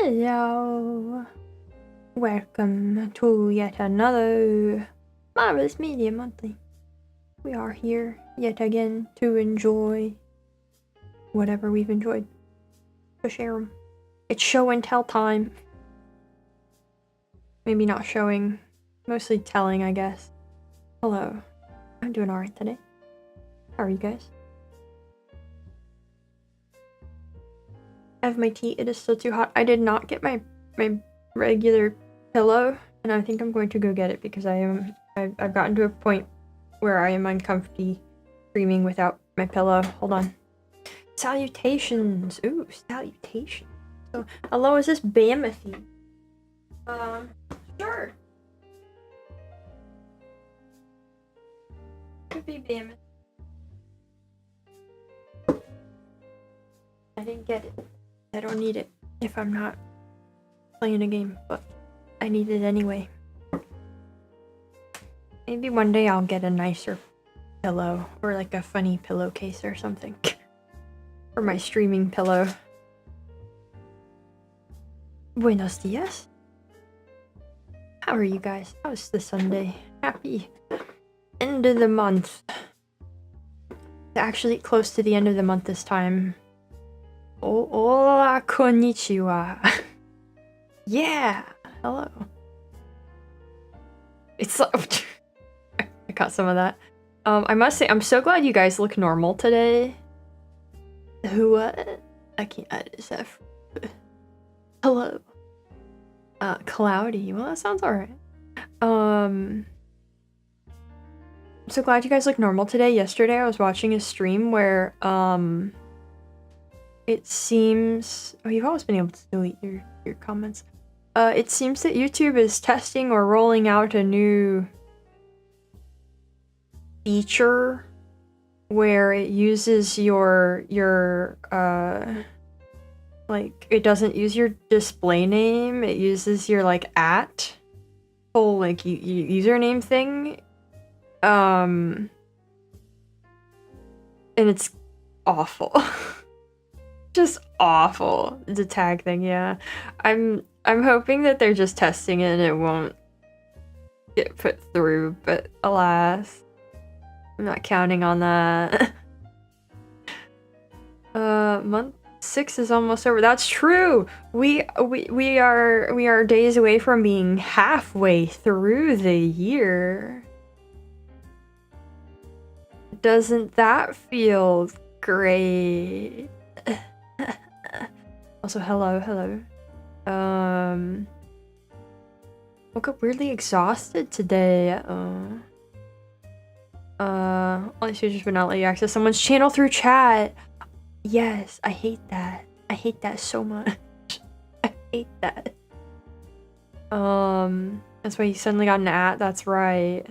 Hello. Welcome to yet another Marvellous Media Monthly. We are here yet again to enjoy whatever we've enjoyed. To share them. It's show and tell time. Maybe not showing, mostly telling, I guess. Hello. I'm doing alright today. How are you guys? I have my tea. It is still too hot. I did not get my regular pillow, and I think I'm going to go get it because I've gotten to a point where I am uncomfy streaming without my pillow. Hold on. Salutations. Ooh, salutations. So, hello, is this Bamathy? Sure. Could be Bamathy. I didn't get it. I don't need it if I'm not playing a game, but I need it anyway. Maybe one day I'll get a nicer pillow, or like a funny pillowcase or something. For my streaming pillow. Buenos dias. How are you guys? How's the Sunday? Happy end of the month. Actually close to the end of the month this time. Hola, konnichiwa. Yeah, hello. It's like I caught some of that. I must say, I'm so glad you guys look normal today. What? I can't edit that. Hello. Cloudy. Well, that sounds alright. I'm so glad you guys look normal today. Yesterday I was watching a stream where, it seems... Oh, you've always been able to delete your comments. It seems that YouTube is testing or rolling out a new feature where it uses your like, it doesn't use your display name, it uses your, like, full, like, username thing. And it's awful. Just awful. The tag thing, yeah. I'm hoping that they're just testing it and it won't get put through, but alas. I'm not counting on that. Month 6 is almost over. That's true! We are days away from being halfway through the year. Doesn't that feel great? Also, hello. Woke up weirdly exhausted today. All these users would not let you access someone's channel through chat. Yes, I hate that. I hate that so much. I hate that. That's why you suddenly got an at. That's right.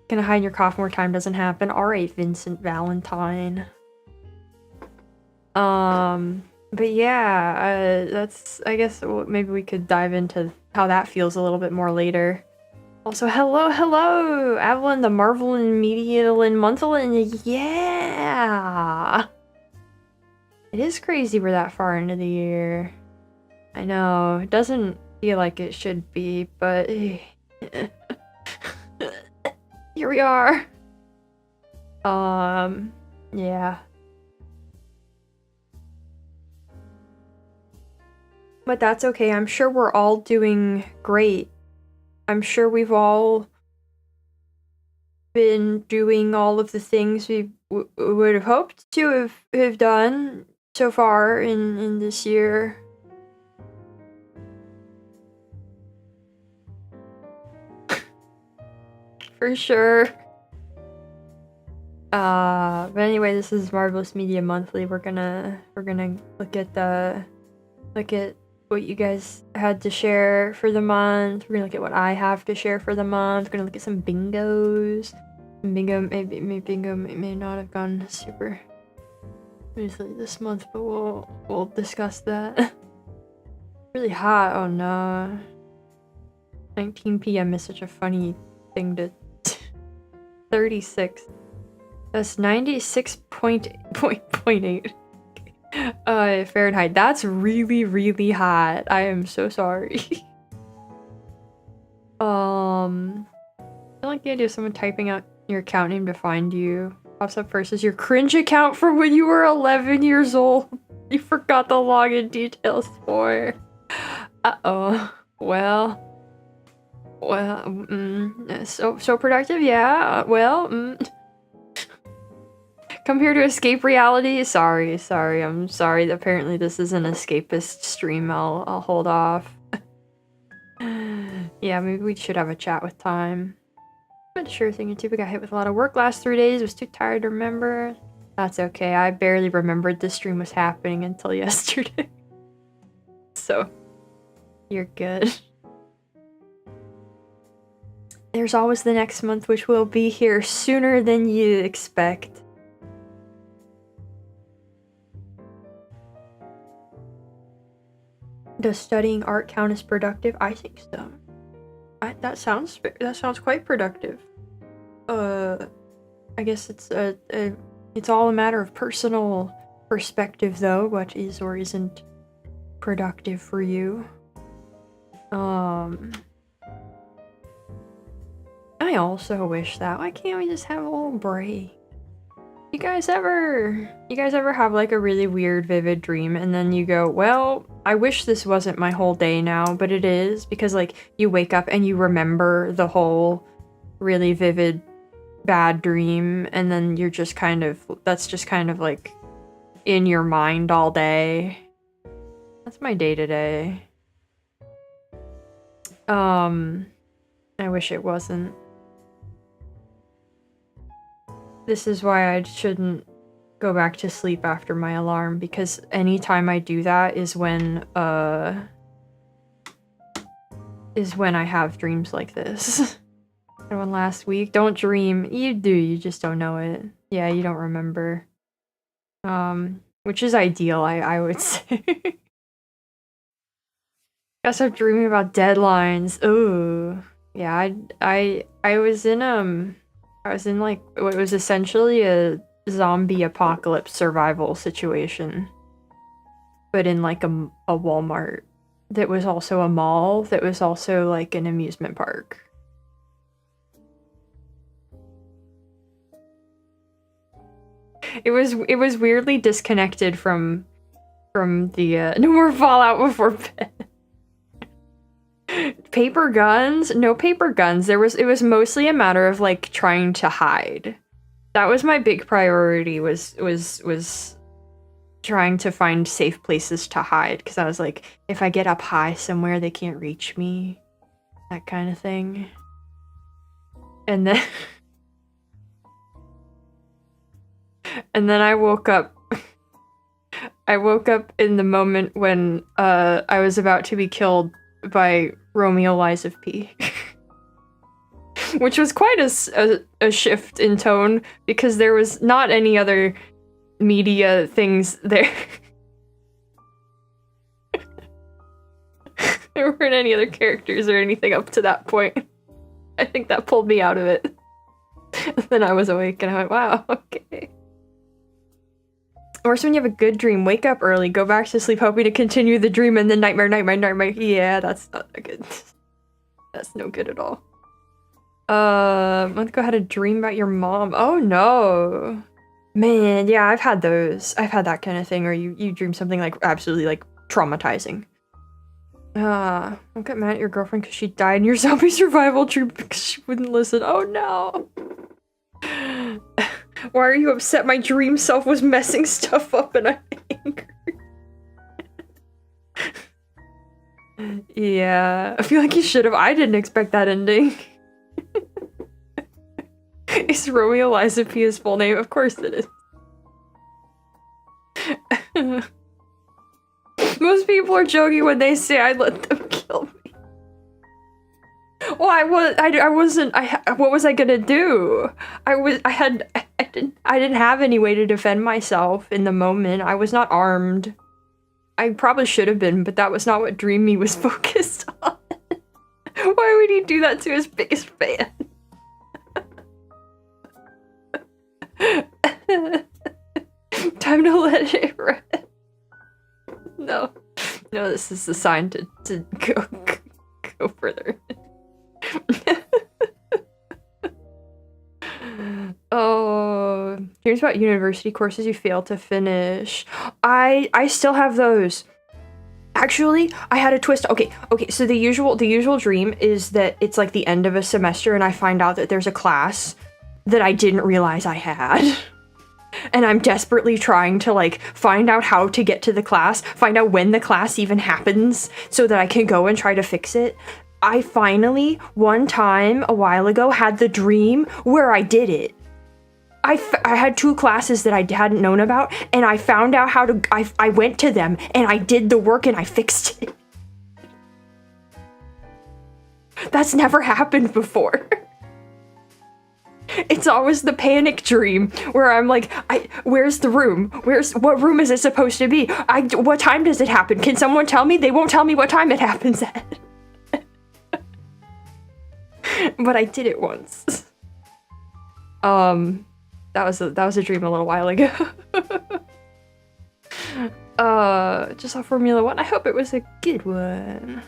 Gonna hide in your coffin where time doesn't happen. Alright, Vincent Valentine. But yeah, that's, I guess, maybe we could dive into how that feels a little bit more later. Also, hello, Evelyn, the Marvellous Media Monthly, yeah! It is crazy we're that far into the year. I know, it doesn't feel like it should be, but... Here we are! Yeah. But that's okay, I'm sure we're all doing great. I'm sure we've all been doing all of the things we would have hoped to have done so far in this year. For sure. But anyway, this is Marvellous Media Monthly. We're gonna look at what you guys had to share for the month. We're gonna look at what I have to share for the month. We're gonna look at some bingos. Bingo bingo may not have gone super smoothly this month, but we'll discuss that. Really hot. Oh no. 19 p.m. is such a funny thing to 36. That's 96.8. Fahrenheit. That's really, really hot. I am so sorry. I don't like the idea of someone typing out your account name to find you. Pops up first as your cringe account from when you were 11 years old. You forgot the login details for. Uh-oh. Well, so productive, yeah. Come here to escape reality. Sorry. I'm sorry. Apparently this is an escapist stream. I'll hold off. Yeah, maybe we should have a chat with time. But sure thing, YouTube got hit with a lot of work last 3 days. Was too tired to remember. That's okay. I barely remembered this stream was happening until yesterday. So, you're good. There's always the next month, which will be here sooner than you expect. Does studying art count as productive? I think so. That sounds quite productive. I guess it's all a matter of personal perspective, though. What is or isn't productive for you? I also wish that. Why can't we just have a little break? You guys ever have like a really weird, vivid dream and then you go, well, I wish this wasn't my whole day now, but it is, because like you wake up and you remember the whole really vivid, bad dream, and then you're just that's just kind of like in your mind all day. That's my day-to-day. I wish it wasn't. This is why I shouldn't go back to sleep after my alarm, because anytime I do that is when I have dreams like this. And one last week, don't dream. You do, you just don't know it. Yeah, you don't remember. Which is ideal, I would say. Guess I'm dreaming about deadlines. Ooh. Yeah, I was in like what was essentially a zombie apocalypse survival situation, but in like a Walmart that was also a mall that was also like an amusement park. It was weirdly disconnected from the no more Fallout before bed. Paper guns? No paper guns. It was mostly a matter of like trying to hide. That was my big priority, was trying to find safe places to hide, because I was like, if I get up high somewhere they can't reach me. That kind of thing. And then and then I woke up in the moment when I was about to be killed by Romeo Lies of P. Which was quite a shift in tone, because there was not any other media things there. There weren't any other characters or anything up to that point. I think that pulled me out of it. Then I was awake and I went, wow, okay. Or so when you have a good dream, wake up early, go back to sleep hoping to continue the dream, and then nightmare. Yeah, that's not good. That's no good at all. Let's go ahead and dream about your mom. Oh no. Man, yeah, I've had those. I've had that kind of thing, or you dream something like absolutely like traumatizing. Don't get mad at your girlfriend because she died in your zombie survival dream because she wouldn't listen. Oh no. Why are you upset? My dream self was messing stuff up and I'm angry. Yeah, I feel like you should have. I didn't expect that ending. Is Romeo Liza P his full name? Of course it is. Most people are joking when they say I'd let them kill me. Well, I wasn't. What was I gonna do? I didn't have any way to defend myself in the moment. I was not armed. I probably should have been, but that was not what Dream Me was focused on. Why would he do that to his biggest fan? Time to let it rest. No. No, this is the sign to go further. Oh, here's about university courses you failed to finish. I still have those. Actually, I had a twist. Okay, so the usual dream is that it's like the end of a semester and I find out that there's a class that I didn't realize I had. And I'm desperately trying to like find out how to get to the class, find out when the class even happens so that I can go and try to fix it. I finally, one time a while ago, had the dream where I did it. I had 2 classes that I hadn't known about, and I found out how to, I went to them, and I did the work, and I fixed it. That's never happened before. It's always the panic dream, where I'm like, where's the room? What room is it supposed to be? What time does it happen? Can someone tell me? They won't tell me what time it happens at. But I did it once. That was a dream a little while ago. Just saw Formula 1. I hope it was a good one.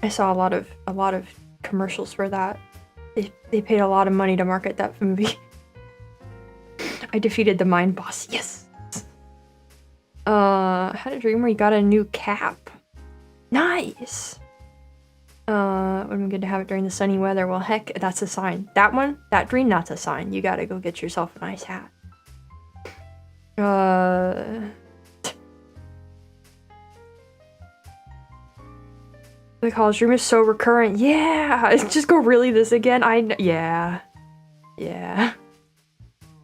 I saw a lot of commercials for that. They paid a lot of money to market that movie. I defeated the mind boss. Yes. I had a dream where you got a new cap. Nice. When we get to have it during the sunny weather, well, heck, that's a sign. That dream, that's a sign. You gotta go get yourself a nice hat. The college dream is so recurrent. Yeah, just go really this again. Yeah.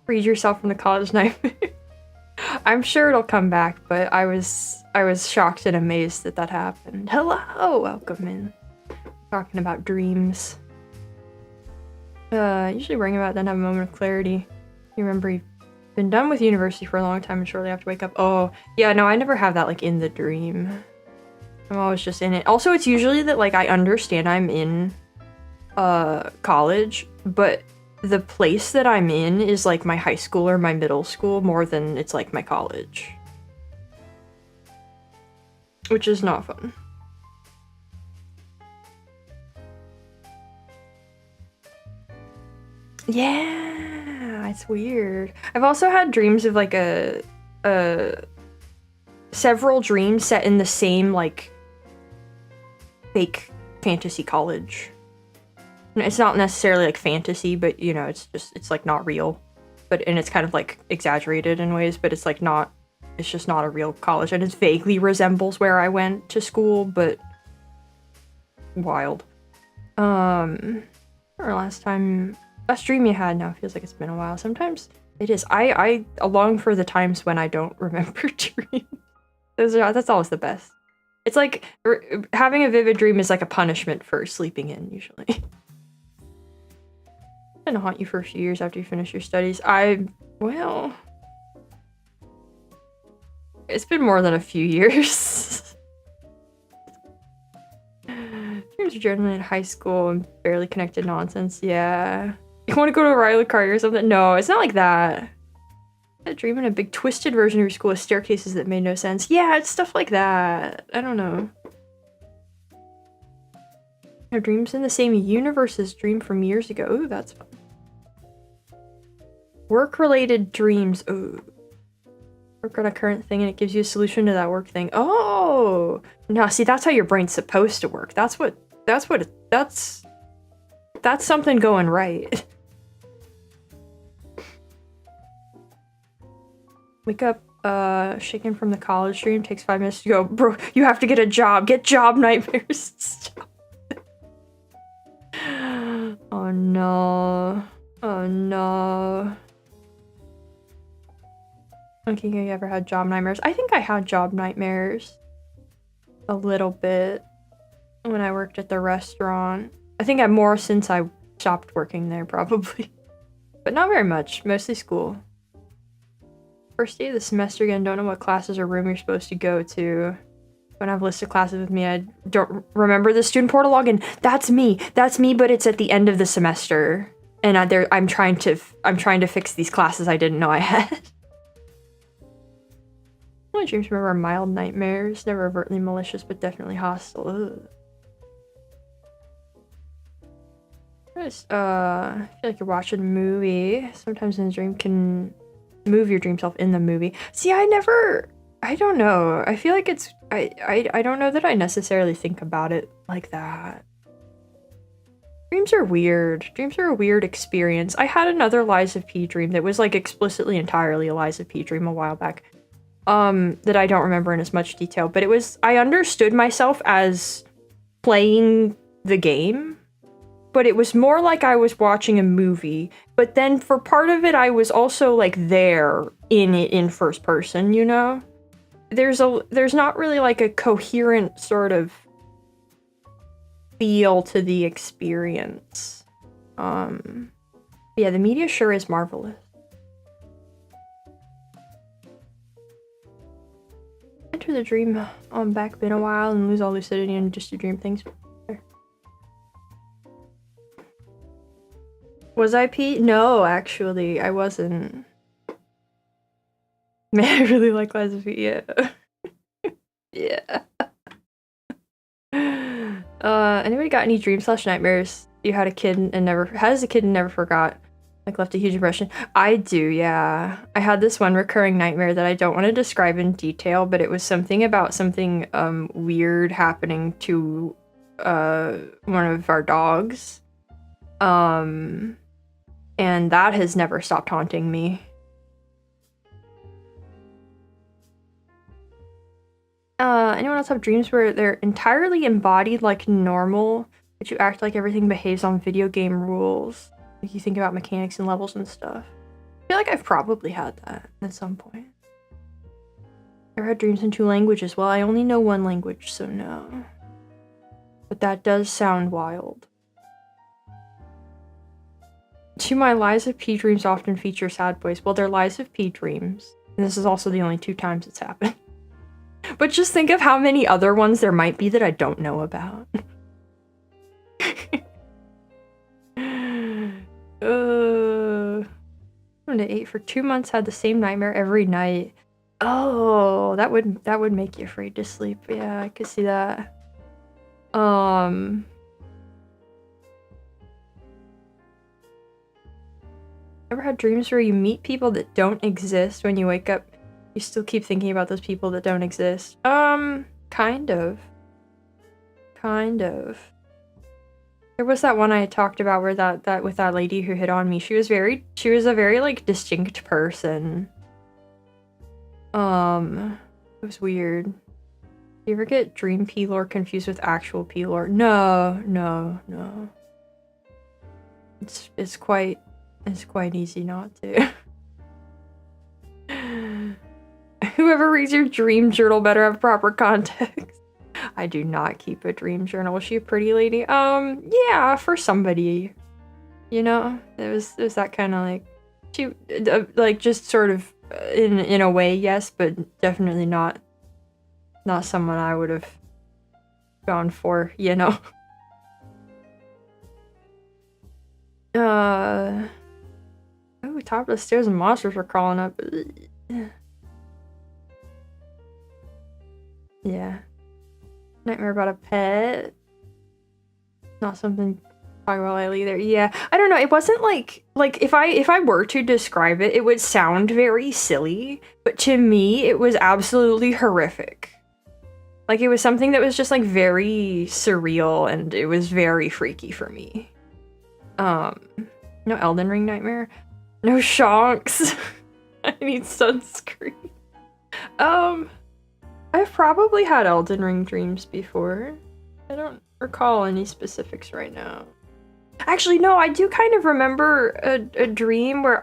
Freed yourself from the college nightmare. I'm sure it'll come back, but I was shocked and amazed that happened. Hello, welcome in. Talking about dreams. Usually worrying about it, then have a moment of clarity. You remember you've been done with university for a long time and shortly have to wake up. Oh, yeah, no, I never have that, like, in the dream. I'm always just in it. Also, it's usually that, like, I understand I'm in, college, but the place that I'm in is, like, my high school or my middle school more than it's, like, my college. Which is not fun. Yeah, it's weird. I've also had dreams of like several dreams set in the same like fake fantasy college. It's not necessarily like fantasy, but you know, it's like not real. And it's kind of like exaggerated in ways, but it's like not, it's just not a real college, and it vaguely resembles where I went to school, but wild. Or last dream you had. Now it feels like it's been a while. Sometimes it is. I long for the times when I don't remember dreams. That's always the best. It's like having a vivid dream is like a punishment for sleeping in, usually. And haunt you for a few years after you finish your studies. Well, it's been more than a few years. Dreams are generally in high school and barely connected nonsense. Yeah. You want to go to a Riley Carter or something? No, it's not like that. A dream in a big twisted version of your school with staircases that made no sense. Yeah, it's stuff like that. I don't know. Your dreams in the same universe as dream from years ago. Ooh, that's fun. Work-related dreams. Ooh. Work on a current thing and it gives you a solution to that work thing. Oh! No, see, that's how your brain's supposed to work. That's something going right. Wake up, shaken from the college dream, takes 5 minutes to go. Bro, you have to get a job. Get job nightmares. Oh no. Oh no. I don't think I ever had job nightmares. I think I had job nightmares a little bit when I worked at the restaurant. I think I'm more since I stopped working there, probably. But not very much. Mostly school. First day of the semester again, don't know what classes or room you're supposed to go to. Don't have a list of classes with me. I don't remember the student portal login. That's me, but it's at the end of the semester. And I'm trying to fix these classes I didn't know I had. only dreams I remember are mild nightmares, never overtly malicious, but definitely hostile. Ugh. I feel like you're watching a movie. Sometimes in a dream can move your dream self in the movie. See, I don't know. I feel like it's, I don't know that I necessarily think about it like that. Dreams are weird. Dreams are a weird experience. I had another Lies of P dream that was like explicitly entirely a Lies of P dream a while back. That I don't remember in as much detail, but it was, I understood myself as playing the game, but it was more like I was watching a movie. But then for part of it, I was also like there in it in first person, you know? There's not really like a coherent sort of feel to the experience. Yeah, the media sure is marvelous. Enter the dream back been a while and lose all lucidity and just do dream things. Was I P? No, actually, I wasn't. Man, I really like Lies of P, yeah. Yeah. Anybody got any dreams/nightmares you had a kid and never forgot? Like left a huge impression? I do, yeah. I had this one recurring nightmare that I don't want to describe in detail, but it was something about something weird happening to one of our dogs. And that has never stopped haunting me. Anyone else have dreams where they're entirely embodied like normal, but you act like everything behaves on video game rules? Like you think about mechanics and levels and stuff. I feel like I've probably had that at some point. Ever had dreams in 2 languages? Well, I only know 1 language, so no. But that does sound wild. To my Lies of P dreams often feature sad boys. Well, they're Lies of P dreams. And this is also the only 2 times it's happened. But just think of how many other ones there might be that I don't know about. I ate for 2 months, had the same nightmare every night. Oh, that would make you afraid to sleep. Yeah, I could see that. Ever had dreams where you meet people that don't exist when you wake up? You still keep thinking about those people that don't exist? Kind of. There was that one I had talked about where that with that lady who hit on me. She was a very like distinct person. It was weird. Do you ever get dream P lore confused with actual P lore? No. It's quite easy not to. Whoever reads your dream journal better have proper context. I do not keep a dream journal. Was she a pretty lady? Yeah, for somebody. You know? It was that kind of like... She, like, just sort of, in a way, yes, but definitely not someone I would have gone for, you know? Oh, top of the stairs and monsters are crawling up. Yeah. Nightmare about a pet. Not something to talk about lately either. Yeah. I don't know. It wasn't like if I were to describe it, it would sound very silly, but to me, it was absolutely horrific. Like, it was something that was just like very surreal and it was very freaky for me. No Elden Ring nightmare. No shonks. I need sunscreen. I've probably had Elden Ring dreams before. I don't recall any specifics right now. Actually, no, I do kind of remember a dream where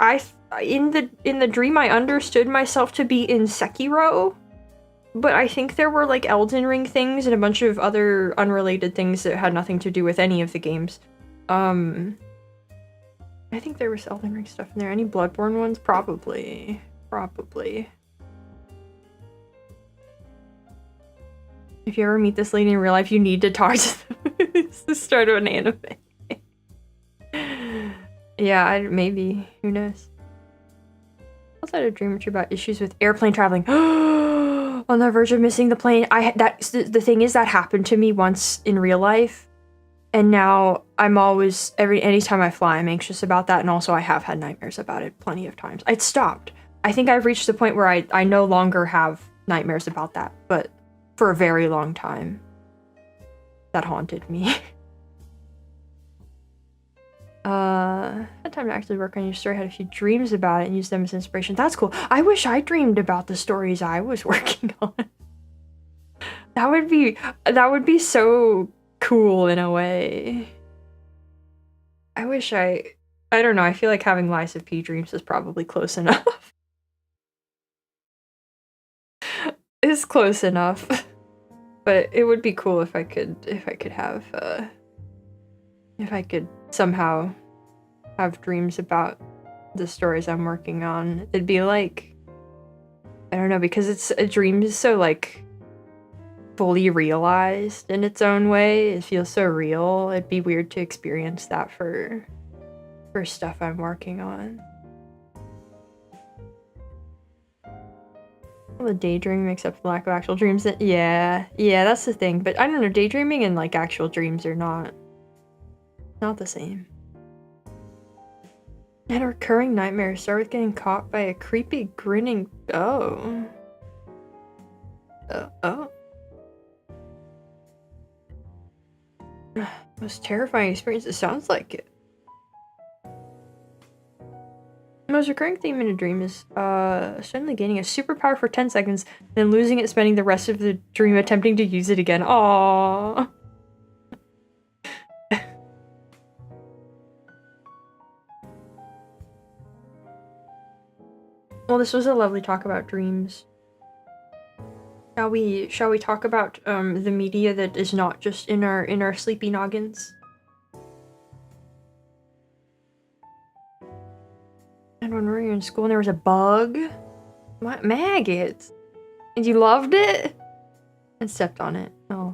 in the dream I understood myself to be in Sekiro, but I think there were like Elden Ring things and a bunch of other unrelated things that had nothing to do with any of the games. I think there was Elden Ring stuff in there. Any Bloodborne ones? Probably. If you ever meet this lady in real life, you need to talk to them. It's the start of an anime. Yeah, maybe. Who knows? I also had a dream or two about issues with airplane traveling. On the verge of missing the plane. The thing is, that happened to me once in real life, and now I'm always anytime I fly, I'm anxious about that, and also I have had nightmares about it plenty of times. It stopped. I think I've reached the point where I no longer have nightmares about that, but for a very long time, that haunted me. Had time to actually work on your story, had a few dreams about it and use them as inspiration. That's cool. I wish I dreamed about the stories I was working on. That would be so cool in a way. I wish I don't know, I feel like having Lies of P dreams is probably close enough. It's close enough. But it would be cool if I could have if I could somehow have dreams about the stories I'm working on. It'd be like, I don't know, because a dream is so like fully realized in its own way. It feels so real. It'd be weird to experience that for stuff I'm working on. Well, the daydreaming makes up for the lack of actual dreams. Yeah, that's the thing. But I don't know, daydreaming and like actual dreams are not the same. And a recurring nightmare start with getting caught by a creepy grinning most terrifying experience. It sounds like it. The most recurring theme in a dream is suddenly gaining a superpower for 10 seconds, then losing it, spending the rest of the dream attempting to use it again. Aww. Well, this was a lovely talk about dreams. Shall we talk about the media that is not just in our sleepy noggins? And when we were in school and there was a bug? What? Maggots? And you loved it? And stepped on it. Oh.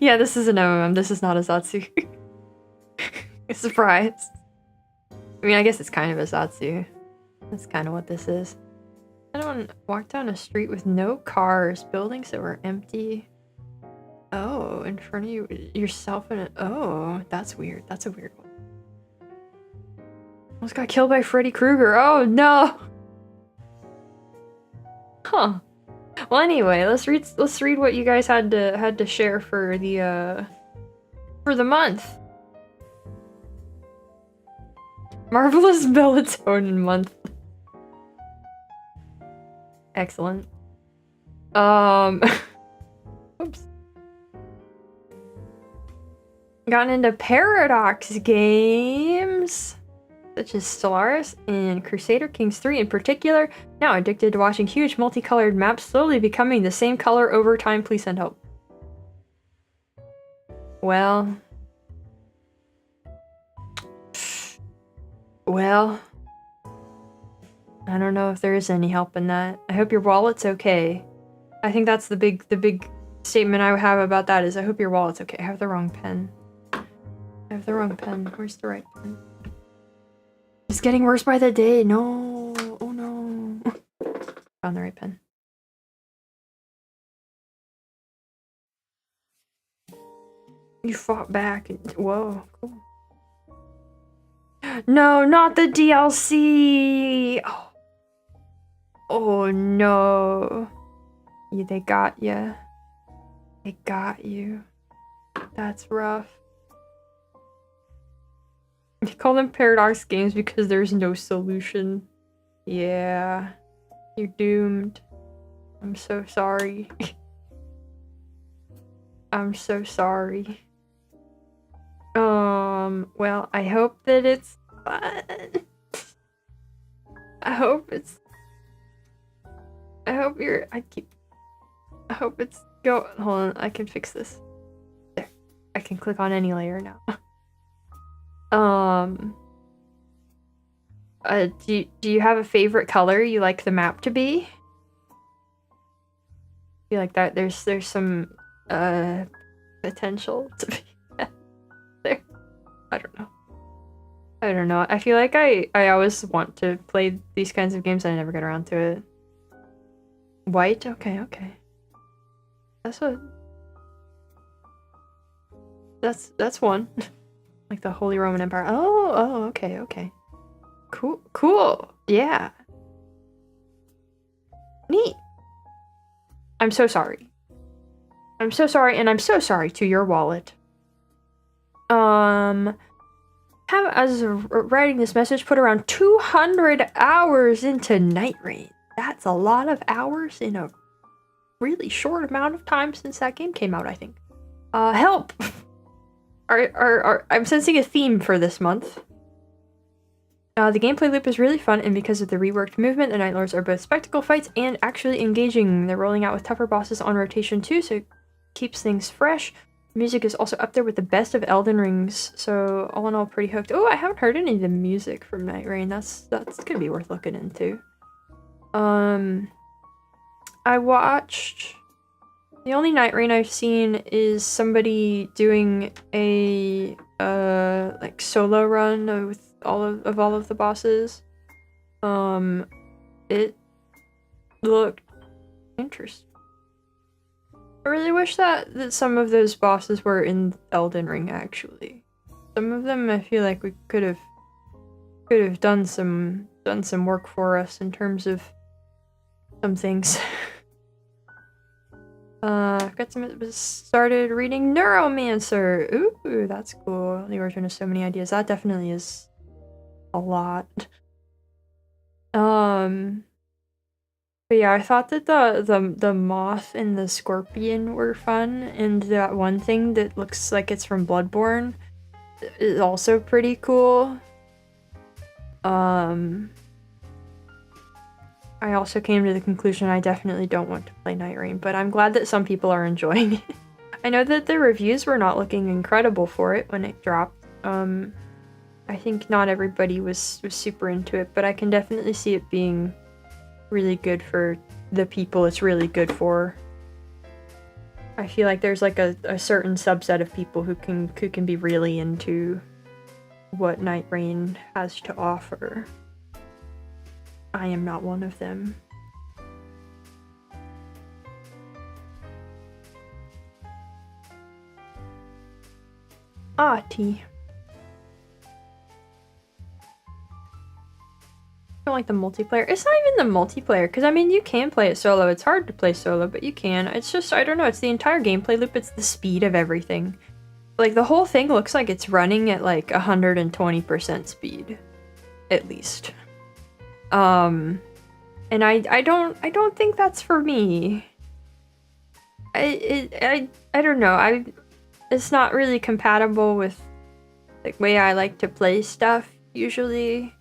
Yeah, this is an MMM. This is not a Zatsu. Surprise. I mean, I guess it's kind of a Zatsu. That's kind of what this is. I don't walk down a street with no cars, buildings that were empty. Oh, in front of you, yourself in it. Oh, that's weird. That's a weird one. Almost got killed by Freddy Krueger. Oh no. Huh. Well, anyway, let's read what you guys had to share for the month. Marvellous Melatonin Month. Excellent. Oops. Gotten into Paradox games, such as Stellaris and Crusader Kings 3 in particular. Now addicted to watching huge multicolored maps slowly becoming the same color over time. Please send help. Well, I don't know if there is any help in that. I hope your wallet's okay. I think that's the big statement I have about that is I hope your wallet's okay. I have the wrong pen. Where's the right pen? It's getting worse by the day. No. Oh no. Found the right pen. You fought back. Whoa, cool. No, not the DLC. Oh no. Yeah, they got ya. They got you. That's rough. They call them Paradox games because there's no solution. Yeah. You're doomed. I'm so sorry. I'm so sorry. Well, I hope that it's fun. I hope it's hold on, I can fix this. There. I can click on any layer now. Do you have a favorite color you like the map to be? I feel like that there's some potential to be there. I don't know. I feel like I always want to play these kinds of games and I never get around to it. White? Okay, okay. That's what... That's one. Like the Holy Roman Empire. Oh, okay, okay. Cool, cool. Yeah. Neat. I'm so sorry. I'm so sorry, and I'm so sorry to your wallet. As of writing this message, put around 200 hours into Night Rain. That's a lot of hours in a really short amount of time since that game came out, I think. Help! I'm sensing a theme for this month. The gameplay loop is really fun, and because of the reworked movement, the Night Lords are both spectacle fights and actually engaging. They're rolling out with tougher bosses on rotation too, so it keeps things fresh. Music is also up there with the best of Elden Rings, so all in all, pretty hooked. Oh, I haven't heard any of the music from Night Rain. That's gonna be worth looking into. I watched... The only Night Rain I've seen is somebody doing a like solo run with all of the bosses. It looked interesting. I really wish that some of those bosses were in Elden Ring, actually. Some of them I feel like we could have done some work for us in terms of some things. Started reading Neuromancer. Ooh, that's cool. The origin of so many ideas. That definitely is a lot. But yeah, I thought that the moth and the scorpion were fun, and that one thing that looks like it's from Bloodborne is also pretty cool. I also came to the conclusion I definitely don't want to play Night Rain, but I'm glad that some people are enjoying it. I know that the reviews were not looking incredible for it when it dropped. I think not everybody was super into it, but I can definitely see it being really good for the people it's really good for. I feel like there's like a certain subset of people who can be really into what Night Rain has to offer. I am not one of them. Tea. I don't like the multiplayer. It's not even the multiplayer, because I mean, you can play it solo. It's hard to play solo, but you can. It's just, I don't know, it's the entire gameplay loop. It's the speed of everything. Like, the whole thing looks like it's running at like 120% speed. At least. And I don't think that's for me. I don't know. It's not really compatible with the way I like to play stuff usually,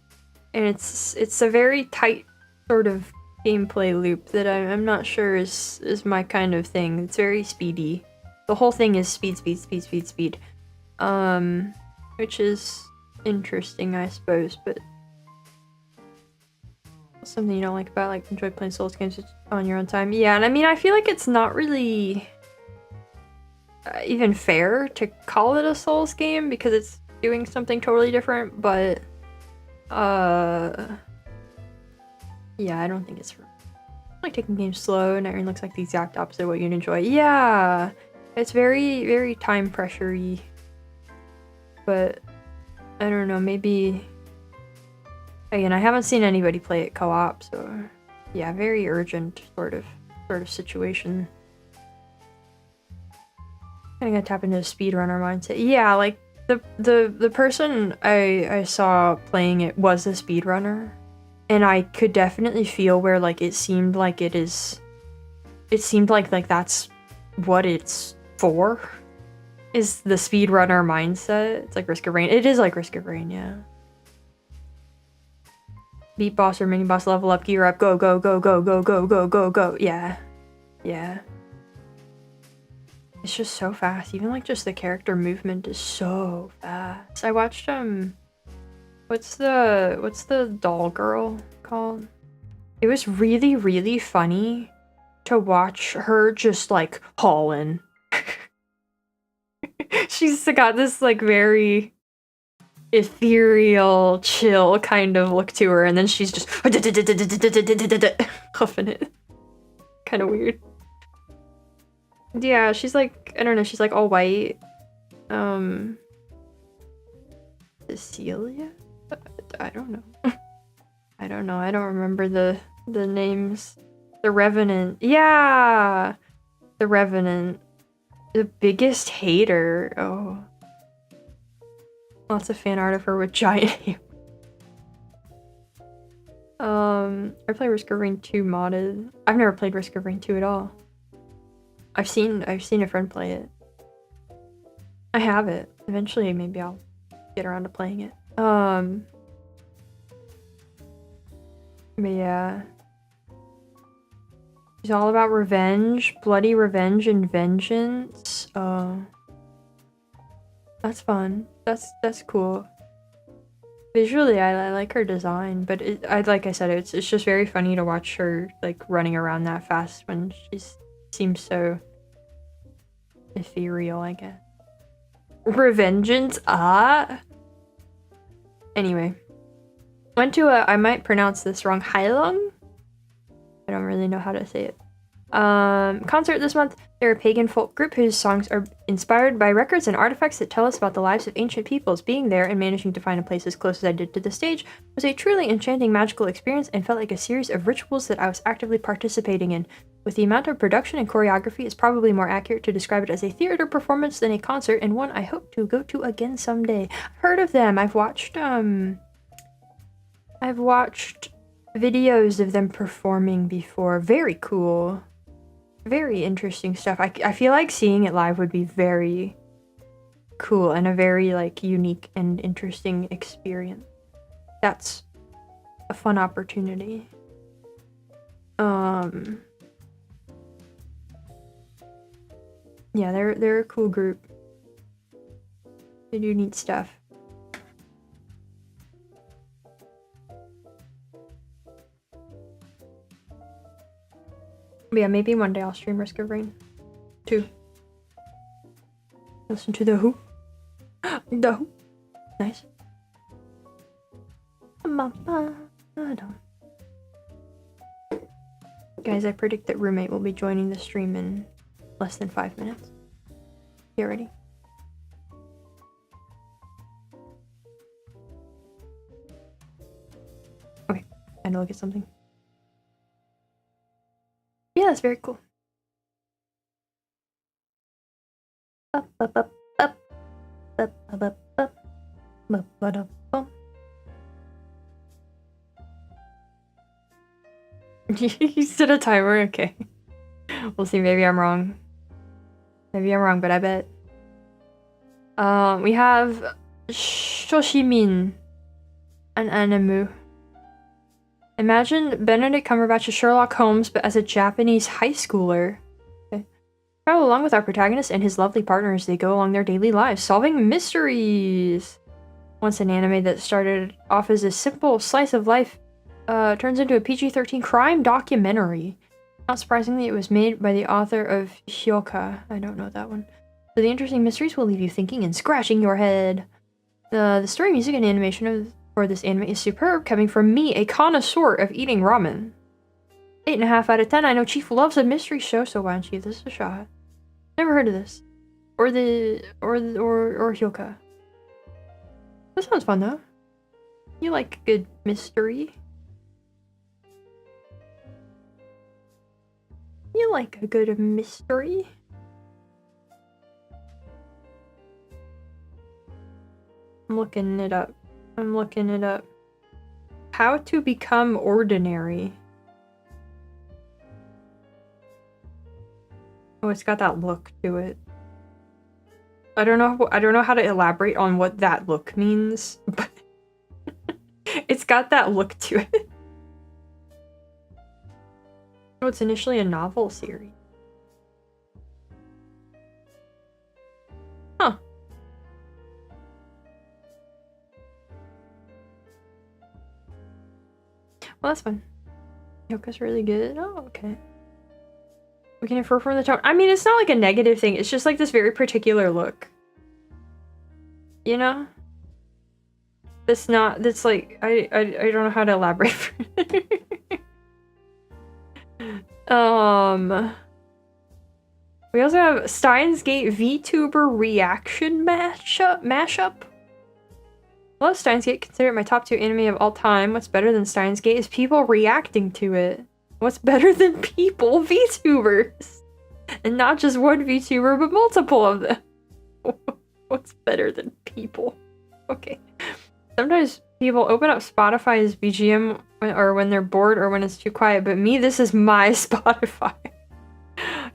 and it's a very tight sort of gameplay loop that I'm not sure is my kind of thing. It's very speedy. The whole thing is speed, which is interesting, I suppose, but something you don't like about, like, enjoy playing Souls games on your own time. Yeah, and I mean, I feel like it's not really even fair to call it a Souls game because it's doing something totally different, but yeah, I don't think it's for I like taking games slow. Night Rain looks like the exact opposite of what you'd enjoy. Yeah, it's very, very time pressure-y, but I don't know, maybe again, I haven't seen anybody play it co-op, so yeah, very urgent sort of situation. I'm gonna tap into the speedrunner mindset. Yeah, like the person I saw playing it was a speedrunner, and I could definitely feel where like it seemed like that's what it's for, is the speedrunner mindset. It's like Risk of Rain. It is like Risk of Rain, yeah. Beat boss or mini boss, level up, gear up, go, go, go, go, go, go, go, go, go. Yeah. Yeah. It's just so fast. Even like just the character movement is so fast. I watched what's the doll girl called? It was really, really funny to watch her just like hauling. She's got this like very ethereal, chill kind of look to her, and then she's just huffing it. Kind of weird. Yeah, she's like, I don't know, she's like all white. Cecilia? I don't know. I don't know. I don't remember the names. The Revenant. Yeah! The Revenant. The biggest hater. Oh. Lots of fan art of her with giant hair. I play Risk of Rain 2 modded. I've never played Risk of Rain 2 at all. I've seen a friend play it. I have it. Eventually maybe I'll get around to playing it. But yeah. It's all about revenge, bloody revenge and vengeance. That's fun. That's cool. Visually, I like her design, but like I said, it's just very funny to watch her like running around that fast when she seems so ethereal, I guess. Revengeance, Anyway, went to I might pronounce this wrong, Hailung? I don't really know how to say it. Concert this month. They're a pagan folk group whose songs are inspired by records and artifacts that tell us about the lives of ancient peoples. Being there and managing to find a place as close as I did to the stage was a truly enchanting magical experience and felt like a series of rituals that I was actively participating in. With the amount of production and choreography, it's probably more accurate to describe it as a theater performance than a concert, and one I hope to go to again someday. I've heard of them. I've watched videos of them performing before. Very cool. Very interesting stuff. I feel like seeing it live would be very cool and a very like unique and interesting experience. That's a fun opportunity. Yeah, they're a cool group. They do neat stuff. But yeah, maybe one day I'll stream Risk of Rain 2. Listen to the Who. The Who. Nice. Guys, I predict that Roommate will be joining the stream in less than 5 minutes. Get ready. Okay, time to look at something. Yeah, that's very cool. Up, up, up, up. Up, up, up, up. Up, up, up, up. You set a timer? Okay. We'll see, maybe I'm wrong. Maybe I'm wrong, but I bet. We have Shoshimin, an anime. Imagine Benedict Cumberbatch as Sherlock Holmes, but as a Japanese high schooler. Okay. Travel along with our protagonist and his lovely partner as they go along their daily lives, solving mysteries. Once an anime that started off as a simple slice of life turns into a PG-13 crime documentary. Not surprisingly, it was made by the author of Hyoka. I don't know that one. So the interesting mysteries will leave you thinking and scratching your head. The story, music, and animation for this anime is superb, coming from me, a connoisseur of eating ramen. 8.5 out of 10. I know Chief loves a mystery show, so why don't you give this a shot? Never heard of this. Or Hyoka. That sounds fun though. You like good mystery. You like a good mystery. I'm looking it up. How to become ordinary. Oh, it's got that look to it. I don't know how to elaborate on what that look means, but it's got that look to it. Oh, it's initially a novel series. Huh. Well, that's fun. Yoka's really good. Oh, okay. We can infer from the tone. I mean, it's not like a negative thing. It's just like this very particular look. You know? That's like, I don't know how to elaborate. We also have Steins Gate VTuber reaction mashup. I love Steins Gate, consider it my top 2 anime of all time. What's better than Steins Gate is people reacting to it. What's better than people? VTubers! And not just one VTuber, but multiple of them. What's better than people? Okay. Sometimes people open up Spotify's BGM or when they're bored or when it's too quiet, but me, this is my Spotify.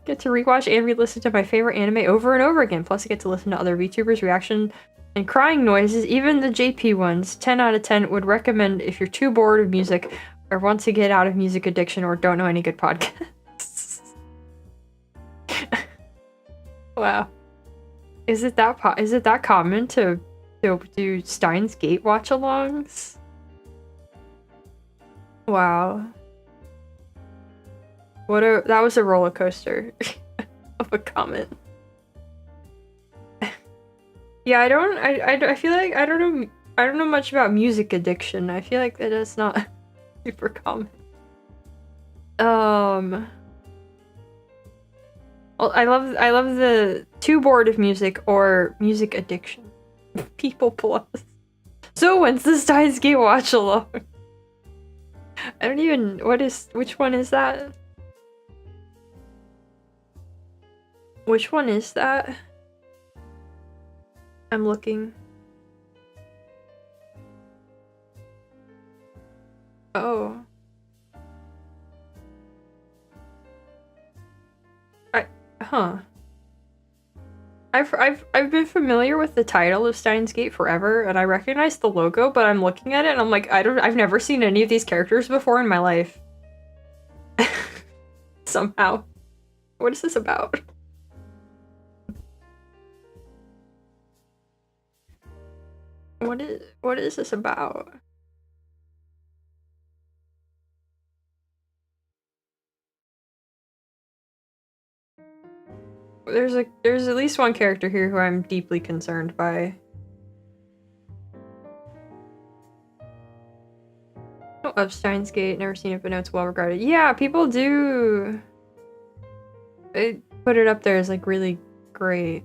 Get to rewatch and re-listen to my favorite anime over and over again. Plus I get to listen to other VTubers' reaction and crying noises, even the JP ones. 10 out of 10 would recommend if you're too bored of music or want to get out of music addiction or don't know any good podcasts. Wow. Is it that common to do Steins Gate watch-alongs? Wow. That was a roller coaster of a comment. Yeah, I feel like I don't know much about music addiction. I feel like that is not super common. Well, I love the too bored of music or music addiction. People plus. So when's the Steins Gate watch along? I don't even which one is that? Which one is that? I'm looking. Oh. Huh. I've been familiar with the title of Steins Gate forever, and I recognize the logo, but I'm looking at it and I'm like, I've never seen any of these characters before in my life. Somehow. What is this about? What is this about? There's at least one character here who I'm deeply concerned by. Oh, of Steins Gate, never seen it, but know it's well regarded. Yeah, people do. They put it up there as like really great.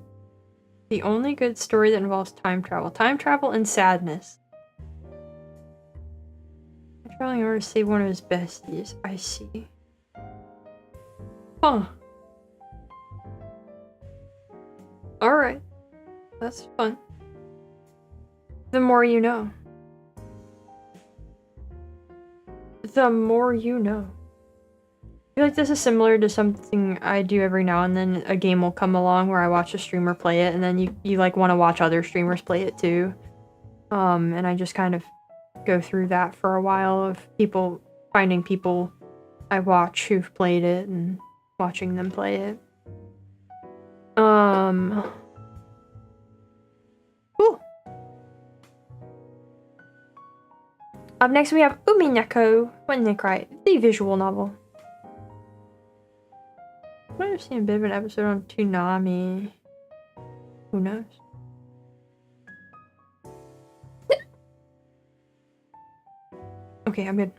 The only good story that involves time travel and sadness. Traveling in order to save one of his besties. I see. Huh. Alright. That's fun. The more you know. The more you know. I feel like this is similar to something I do every now and then. A game will come along where I watch a streamer play it, and then you like want to watch other streamers play it too. And I just kind of go through that for a while of finding people I watch who've played it and watching them play it. Cool. Up next we have Umineko When They Cry, the visual novel. I might have seen a bit of an episode on Toonami. Who knows? Okay, I'm good.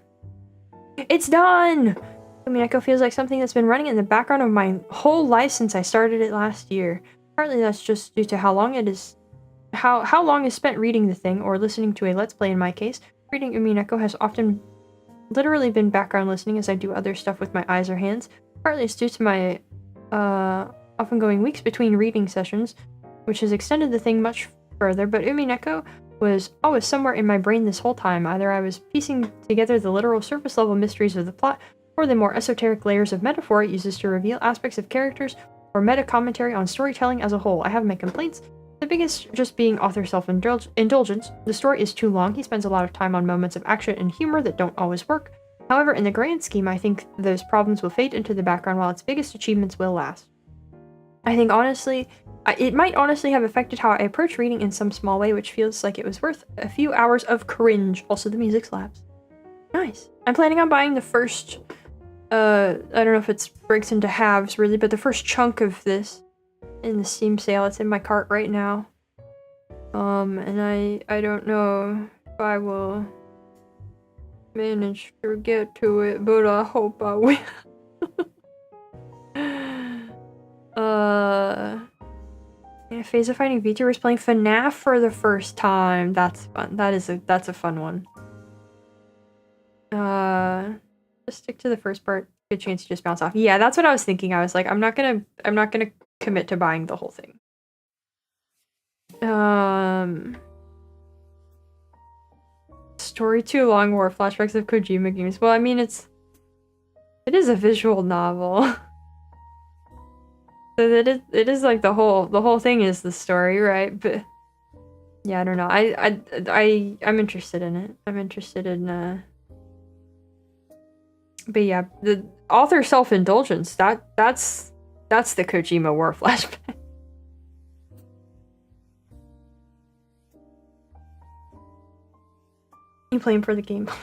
It's done! Chroneco feels like something that's been running in the background of my whole life since I started it last year. Partly that's just due to how long is spent reading the thing, or listening to a Let's Play in my case. Reading Umineko has often literally been background listening as I do other stuff with my eyes or hands. Partly it's due to my often going weeks between reading sessions, which has extended the thing much further, but Umineko was always somewhere in my brain this whole time. Either I was piecing together the literal surface level mysteries of the plot, or the more esoteric layers of metaphor it uses to reveal aspects of characters, or meta-commentary on storytelling as a whole. I have my complaints, the biggest just being author self-indulgence. The story is too long, he spends a lot of time on moments of action and humor that don't always work. However, in the grand scheme, I think those problems will fade into the background while its biggest achievements will last. I think honestly, it might honestly have affected how I approach reading in some small way, which feels like it was worth a few hours of cringe. Also, the music slaps. Nice. I'm planning on buying the first, I don't know if it breaks into halves really, but the first chunk of this in the Steam sale. It's in my cart right now. And I don't know if I will manage to get to it, but I hope I will. In a phase of finding VTubers playing FNAF for the first time. That's fun. That's a fun one. Just stick to the first part. Good chance you just bounce off. Yeah, that's what I was thinking. I was like, I'm not gonna commit to buying the whole thing. Story too long, war flashbacks of Kojima games. Well, I mean, it is a visual novel. So it is like the whole thing is the story, right? But yeah, I don't know. I'm interested in it. I'm interested in but yeah, the author self-indulgence, that's the Kojima war flashback. You play him for the gameplay.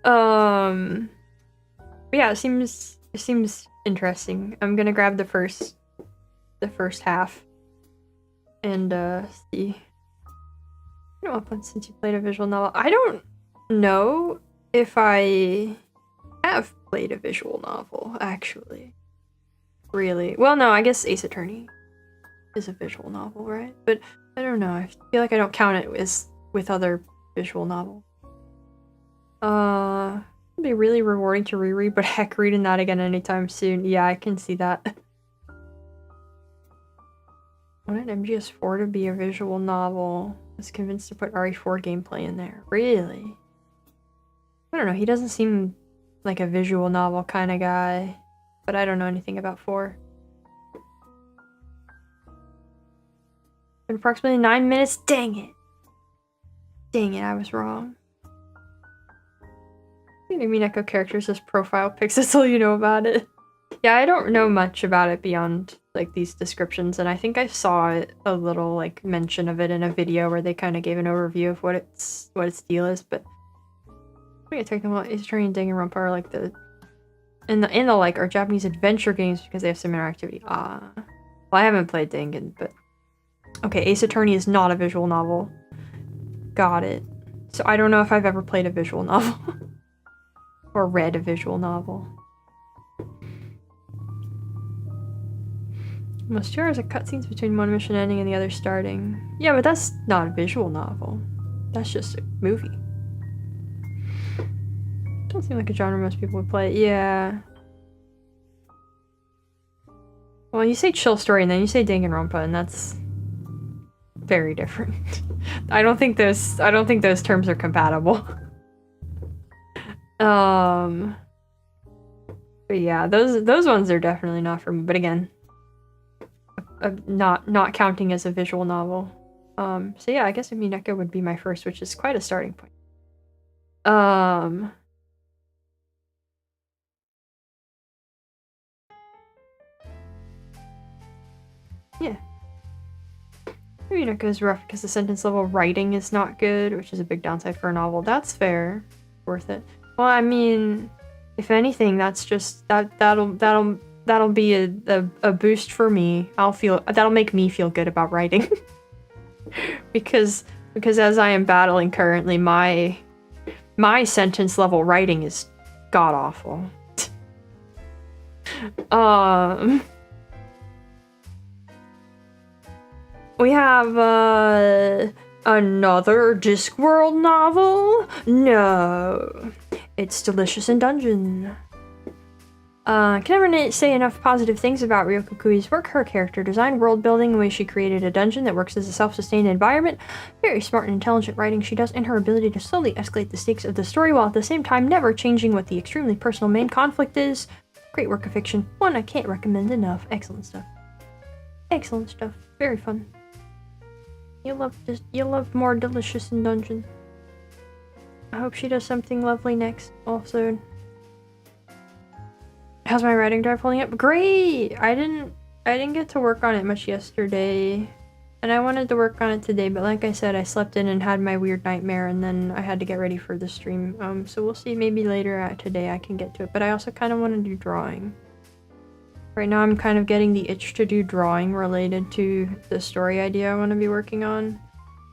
But yeah, it seems interesting. I'm gonna grab the first half and see. You know, since you played a visual novel, I don't know if I have played a visual novel actually. Really? Well, no, I guess Ace Attorney is a visual novel, right? But I don't know. I feel like I don't count it with other visual novels. It'd be really rewarding to reread, but heck, reading that again anytime soon. Yeah, I can see that. I wanted MGS4 to be a visual novel. I was convinced to put RE4 gameplay in there. Really? I don't know. He doesn't seem like a visual novel kind of guy, but I don't know anything about 4. In approximately 9 minutes. Dang it. Dang it, I was wrong. The Mineko characters as profile pics, that's all you know about it. Yeah, I don't know much about it beyond like these descriptions, and I think I saw a little like mention of it in a video where they kind of gave an overview of what its deal is, but I think technical Ace Attorney and Danganronpa are like the in the like are Japanese adventure games because they have some interactivity. Well, I haven't played Dangan, but okay, Ace Attorney is not a visual novel. Got it. So I don't know if I've ever played a visual novel. Or read a visual novel. Most heroes are cutscenes between one mission ending and the other starting. Yeah, but that's not a visual novel. That's just a movie. Don't seem like a genre most people would play. Yeah. Well, you say chill story and then you say Danganronpa, and that's very different. I don't think those terms are compatible. But yeah, those ones are definitely not for me. But again, not counting as a visual novel. So yeah, I guess Mineko would be my first, which is quite a starting point. Yeah. Mineko is rough because the sentence level writing is not good, which is a big downside for a novel. That's fair. Worth it. Well, I mean, if anything, that's just that'll be a boost for me. That'll make me feel good about writing. because as I am battling currently, my sentence level writing is god awful. We have another Discworld novel? No. It's Delicious in Dungeon. Can never say enough positive things about Ryoko Kui's work. Her character design, world building, the way she created a dungeon that works as a self-sustained environment, very smart and intelligent writing she does, and her ability to slowly escalate the stakes of the story while at the same time never changing what the extremely personal main conflict is. Great work of fiction. One I can't recommend enough. Excellent stuff. Excellent stuff. Very fun. You'll love more Delicious in Dungeon. I hope she does something lovely next, also. How's my writing drive holding up? Great! I didn't get to work on it much yesterday. And I wanted to work on it today, but like I said, I slept in and had my weird nightmare, and then I had to get ready for the stream. So we'll see, maybe later today I can get to it. But I also kind of want to do drawing. Right now I'm kind of getting the itch to do drawing related to the story idea I want to be working on,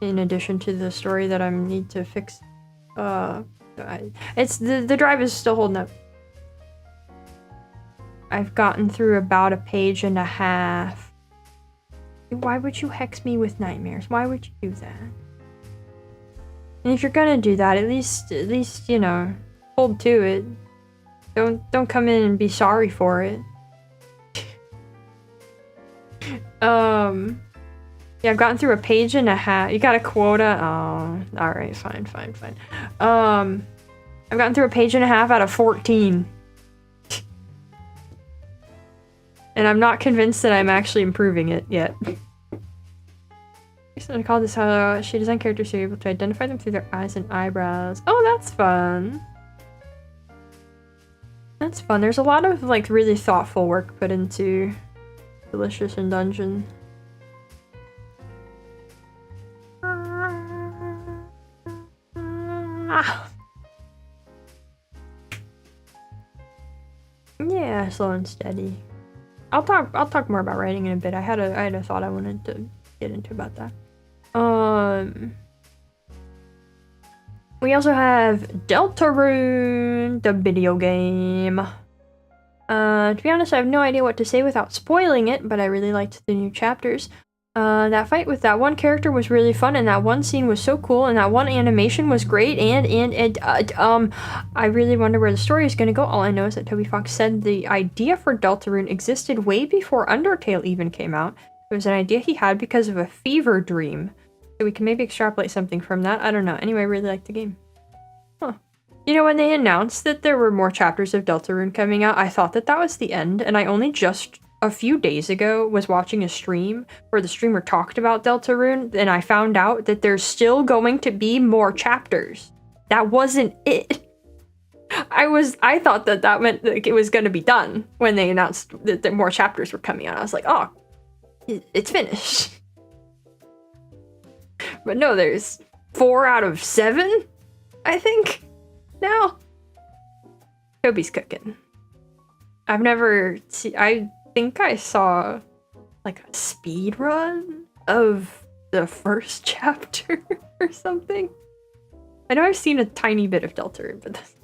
in addition to the story that I need to fix. It's the drive is still holding up. I've gotten through about a page and a half. Why would you hex me with nightmares? Why would you do that? And if you're gonna do that, at least, you know, hold to it. Don't come in and be sorry for it. Yeah, I've gotten through a page and a half. You got a quota? Oh, alright, fine. I've gotten through a page and a half out of 14. And I'm not convinced that I'm actually improving it yet. I call this how she designed characters to be able to identify them through their eyes and eyebrows. Oh, that's fun. That's fun. There's a lot of like really thoughtful work put into Delicious and Dungeon. Yeah, slow and steady. I'll talk more about writing in a bit. I had a thought I wanted to get into about that. We also have Deltarune, the video game. To be honest, I have no idea what to say without spoiling it, but I really liked the new chapters. That fight with that one character was really fun, and that one scene was so cool, and that one animation was great, and I really wonder where the story is gonna go. All I know is that Toby Fox said the idea for Deltarune existed way before Undertale even came out. It was an idea he had because of a fever dream. So we can maybe extrapolate something from that. I don't know. Anyway, I really liked the game. Huh. You know, when they announced that there were more chapters of Deltarune coming out, I thought that that was the end, and I only just a few days ago was watching a stream where the streamer talked about Deltarune, and I found out that there's still going to be more chapters. That wasn't it. I thought that meant like it was going to be done when they announced that more chapters were coming out. I was like, oh, it's finished. But no, there's 4 out of 7, I think, now. Toby's cooking. I've never seen... I think I saw, like, a speed run of the first chapter or something. I know I've seen a tiny bit of Deltarune, but that's...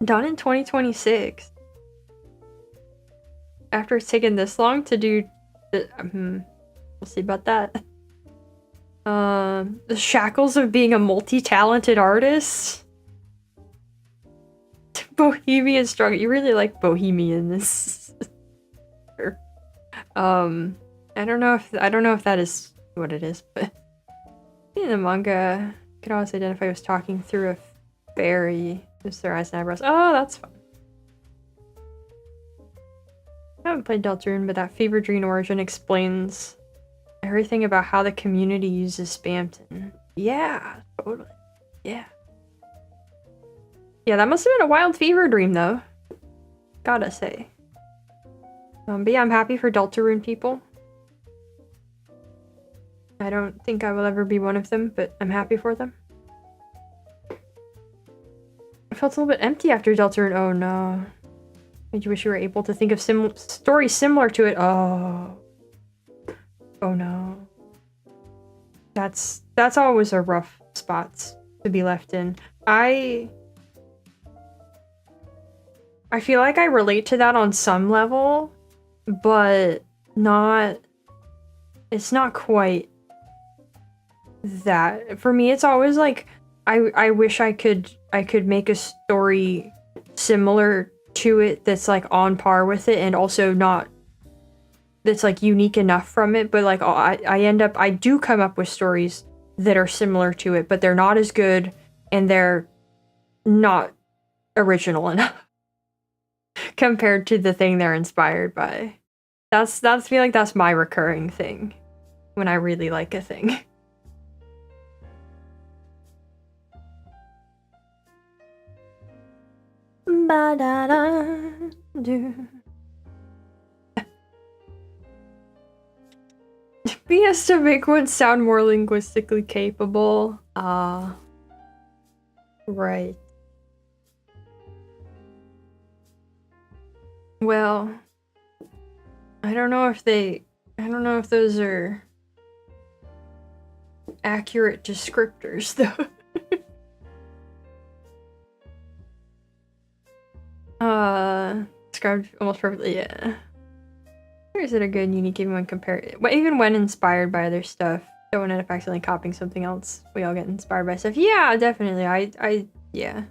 Done in 2026. After it's taken this long to do... we'll see about that. The shackles of being a multi-talented artist. Bohemian struggle. You really like Bohemian this. I don't know if that is what it is, but in the manga, you could always identify as talking through a fairy. Just their eyes and eyebrows. Oh, that's fun. I haven't played Deltarune, but that fever dream origin explains everything about how the community uses Spamton. Yeah, totally. Yeah. Yeah, that must have been a wild fever dream, though. Gotta say. But yeah, I'm happy for Deltarune people. I don't think I will ever be one of them, but I'm happy for them. I felt a little bit empty after Deltarune. Oh no. Did you wish you were able to think of stories similar to it? Oh. Oh no. That's always a rough spot to be left in. I feel like I relate to that on some level, but it's not quite that. For me, it's always like, I wish I could make a story similar to it that's like on par with it, and also not that's like unique enough from it, but like I do come up with stories that are similar to it, but they're not as good and they're not original enough compared to the thing they're inspired by. That's I feel like that's my recurring thing when I really like a thing. BS to make one sound more linguistically capable. Right. Well, I don't know if those are accurate descriptors, though. Described almost perfectly, yeah. Or is it a good, unique even when compared, even when inspired by other stuff? Don't end up accidentally copying something else. We all get inspired by stuff. Yeah, definitely. Yeah.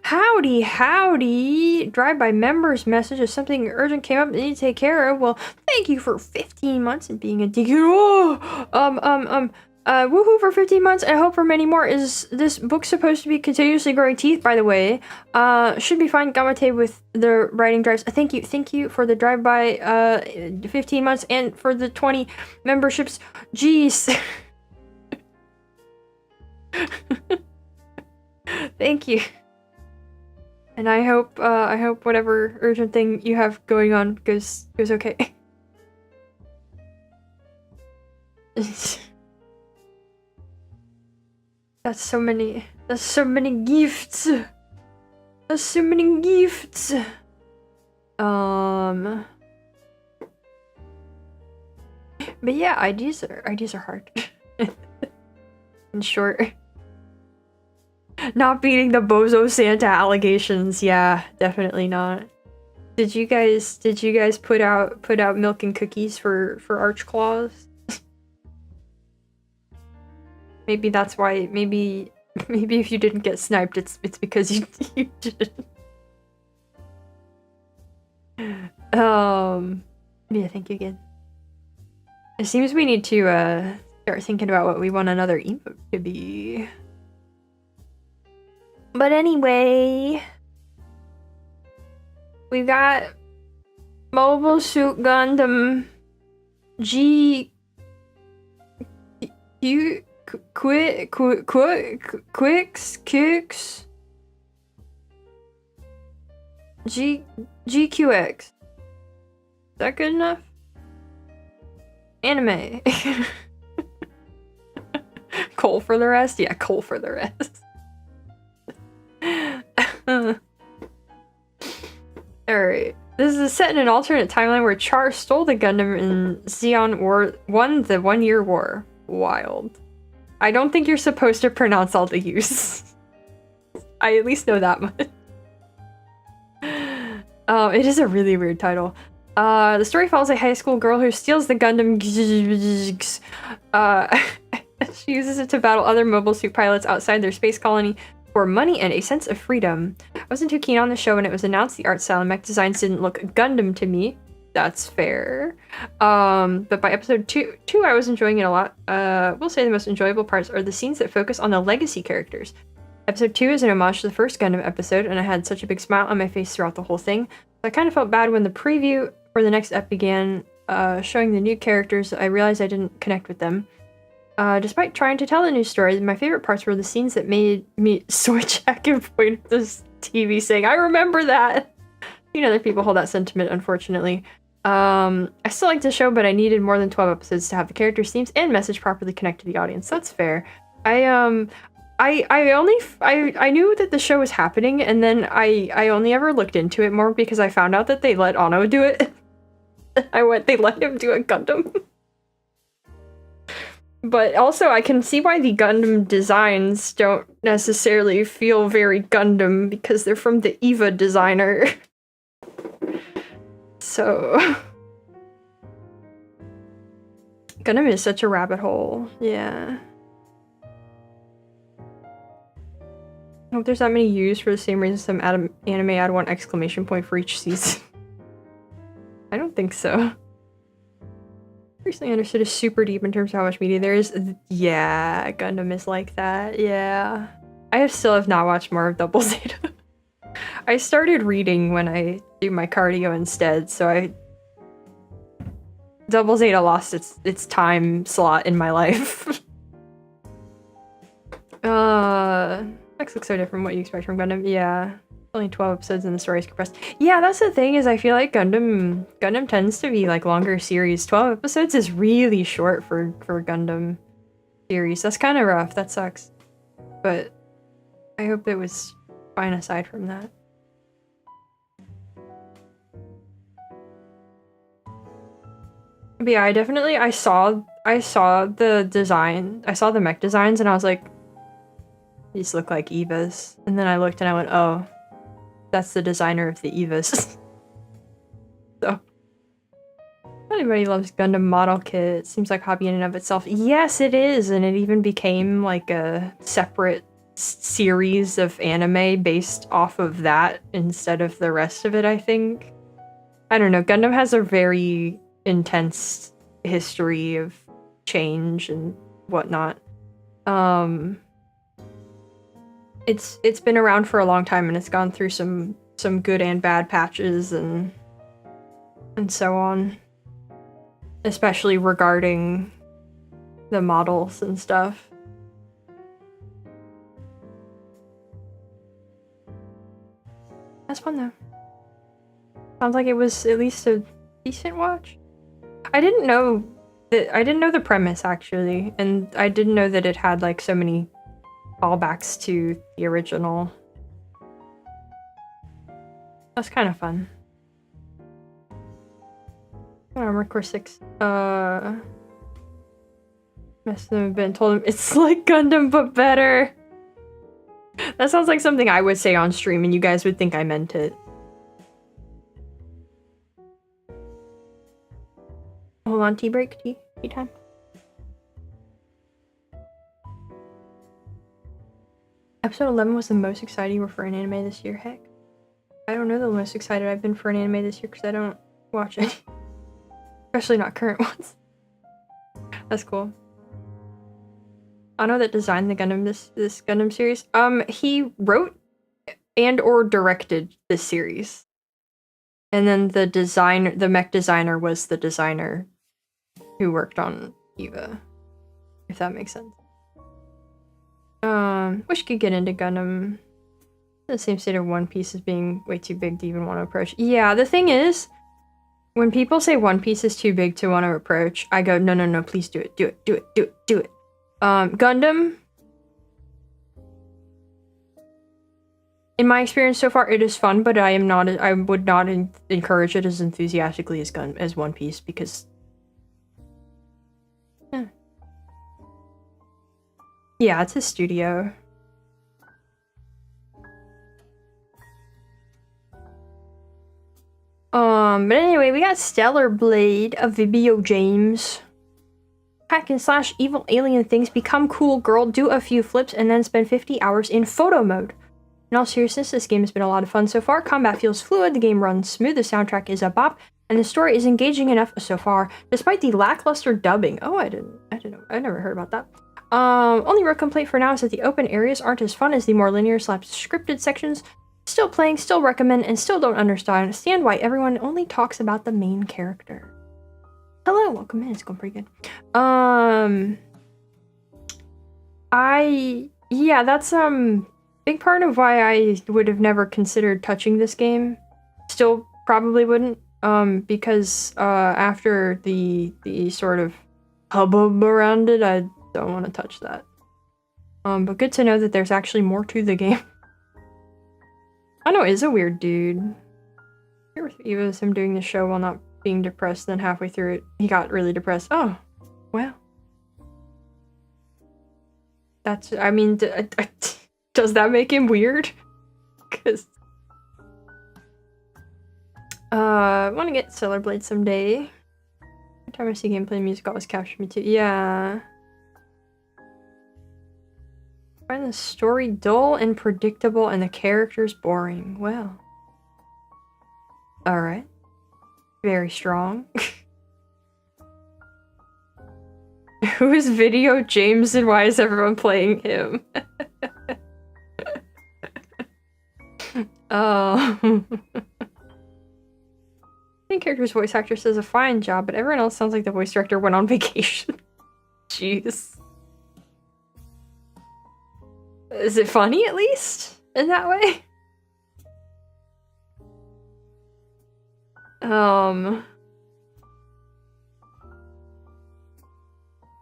Howdy. Drive-by members message if something urgent came up that you need to take care of. Well, thank you for 15 months and being a deacon. Woohoo for 15 months. I hope for many more. Is this book supposed to be continuously growing teeth, by the way? Should be fine. Gamate with the writing drives. Thank you for the drive-by, 15 months and for the 20 memberships. Jeez. Thank you. And I hope whatever urgent thing you have going on goes okay. That's so many gifts. That's so many gifts. But yeah, ideas are hard. In short. Not beating the Bozo Santa allegations. Yeah, definitely not. Did you guys put out milk and cookies for Archclaws? Maybe that's why. Maybe if you didn't get sniped, it's because you didn't. Yeah, thank you again. It seems we need to start thinking about what we want another emote to be. But anyway, we got Mobile Suit Gundam G Kicks GQX. Is that good enough? Anime. Coal for the rest? Yeah, coal for the rest. Alright. This is set in an alternate timeline where Char stole the Gundam and Zeon won the 1 Year War. Wild. I don't think you're supposed to pronounce all the U's. I at least know that much. It is a really weird title. The story follows a high school girl who steals the Gundam. She uses it to battle other mobile suit pilots outside their space colony for money and a sense of freedom. I wasn't too keen on the show when it was announced. The art style and mech designs didn't look Gundam to me. That's fair. But by episode 2, I was enjoying it a lot. We'll say the most enjoyable parts are the scenes that focus on the legacy characters. Episode 2 is an homage to the first Gundam episode, and I had such a big smile on my face throughout the whole thing. So I kind of felt bad when the preview for the next ep began showing the new characters. I realized I didn't connect with them. Despite trying to tell a new story, my favorite parts were the scenes that made me switch back and point at this TV saying, I remember that! You know, other people hold that sentiment, unfortunately. I still liked the show, but I needed more than 12 episodes to have the characters, themes, and message properly connect to the audience. That's fair. I knew that the show was happening, and then I only ever looked into it more because I found out that they let Ono do it. They let him do a Gundam. But also, I can see why the Gundam designs don't necessarily feel very Gundam because they're from the EVA designer. So... Gundam is such a rabbit hole. Yeah. I hope there's that many U's for the same reason some anime add one exclamation point for each season. I don't think so. Recently understood is super deep in terms of how much media there is. Yeah, Gundam is like that. Yeah. I still have not watched more of Double Zeta. I started reading when I do my cardio instead, so Double Zeta lost its time slot in my life. Next looks so different from what you expect from Gundam. Yeah. Only 12 episodes and the story is compressed. Yeah, that's the thing, is I feel like Gundam tends to be like longer series. 12 episodes is really short for Gundam series. That's kind of rough. That sucks. But I hope it was fine aside from that. But yeah, I saw the design. I saw the mech designs and I was like, these look like Evas. And then I looked and I went, oh. that's the designer of the Evas. So anybody loves Gundam model kit. Seems like a hobby in and of itself. Yes, it is, and it even became like a separate series of anime based off of that instead of the rest of it, I think. I don't know, Gundam has a very intense history of change and whatnot. It's been around for a long time, and it's gone through some good and bad patches and so on. Especially regarding the models and stuff. That's fun though. Sounds like it was at least a decent watch. I didn't know the premise actually, and I didn't know that it had like so many callbacks to the original. That's kind of fun. Armor Core 6. Messed them a bit and told him it's like Gundam but better. That sounds like something I would say on stream and you guys would think I meant it. Hold on, tea break, tea time. Episode 11 was the most excited you were for an anime this year. Heck, I don't know the most excited I've been for an anime this year because I don't watch any. Especially not current ones. That's cool. I know that designed the Gundam this Gundam series. He wrote and or directed this series. And then the mech designer was the designer who worked on Eva. If that makes sense. Wish you could get into Gundam. The same state of One Piece as being way too big to even want to approach. Yeah, the thing is, when people say One Piece is too big to want to approach, I go, no, please do it, do it, do it, do it, do it. Gundam, in my experience so far, it is fun, but I would not encourage it as enthusiastically as One Piece, because yeah, it's his studio. But anyway, we got Stellar Blade, a video James. Hack and slash evil alien things, become cool girl, do a few flips, and then spend 50 hours in photo mode. In all seriousness, this game has been a lot of fun so far. Combat feels fluid, the game runs smooth, the soundtrack is a bop, and the story is engaging enough so far, despite the lackluster dubbing. Oh, I didn't know. I never heard about that. Only real complaint for now is that the open areas aren't as fun as the more linear / scripted sections. Still playing, still recommend, and still don't understand why everyone only talks about the main character. Hello, welcome in. It's going pretty good. Yeah, that's big part of why I would have never considered touching this game. Still probably wouldn't, because after the sort of hubbub around it, I don't want to touch that. But good to know that there's actually more to the game. I know, is a weird dude. Here with Eva is him doing the show while not being depressed, then halfway through it, he got really depressed. Oh, well. That's, I mean, does that make him weird? Because, I want to get Stellar Blade someday. Every time I see gameplay and music always captures me too. Yeah. I find the story dull and predictable and the characters boring. Well. Alright. Very strong. Who is Video James and why is everyone playing him? Oh. Main character's voice actor says a fine job, but everyone else sounds like the voice director went on vacation. Jeez. Is it funny at least? In that way?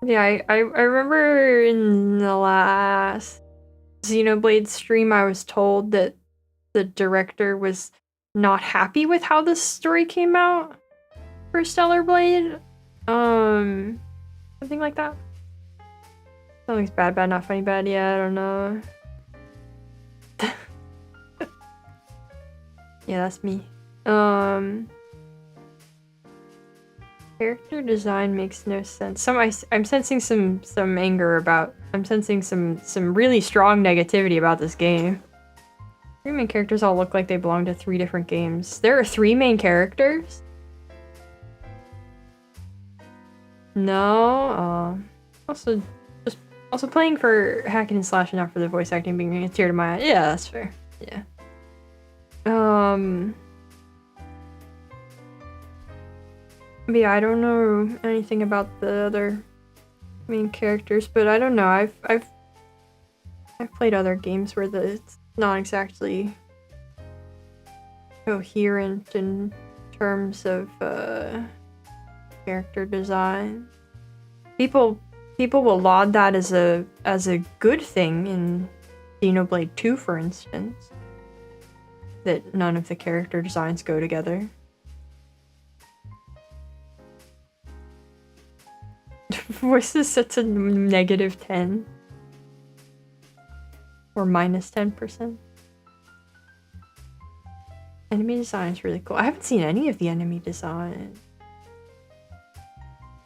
Yeah, I remember in the last Xenoblade stream I was told that the director was not happy with how the story came out for Stellar Blade. Something like that. Something's bad, not funny, bad. Yeah, I don't know. Yeah, that's me. Character design makes no sense. I'm sensing some anger about. I'm sensing some really strong negativity about this game. 3 main characters all look like they belong to 3 different games. There are 3 main characters? No. Also playing for hacking and slashing, not for the voice acting being a tear to my eye. Yeah, that's fair. Yeah. But yeah, I don't know anything about the other main characters, but I don't know. I've played other games where it's not exactly coherent in terms of character design. People will laud that as a good thing in Xenoblade 2, for instance. That none of the character designs go together. Voice is set to -10. Or -10%. Enemy design is really cool. I haven't seen any of the enemy design.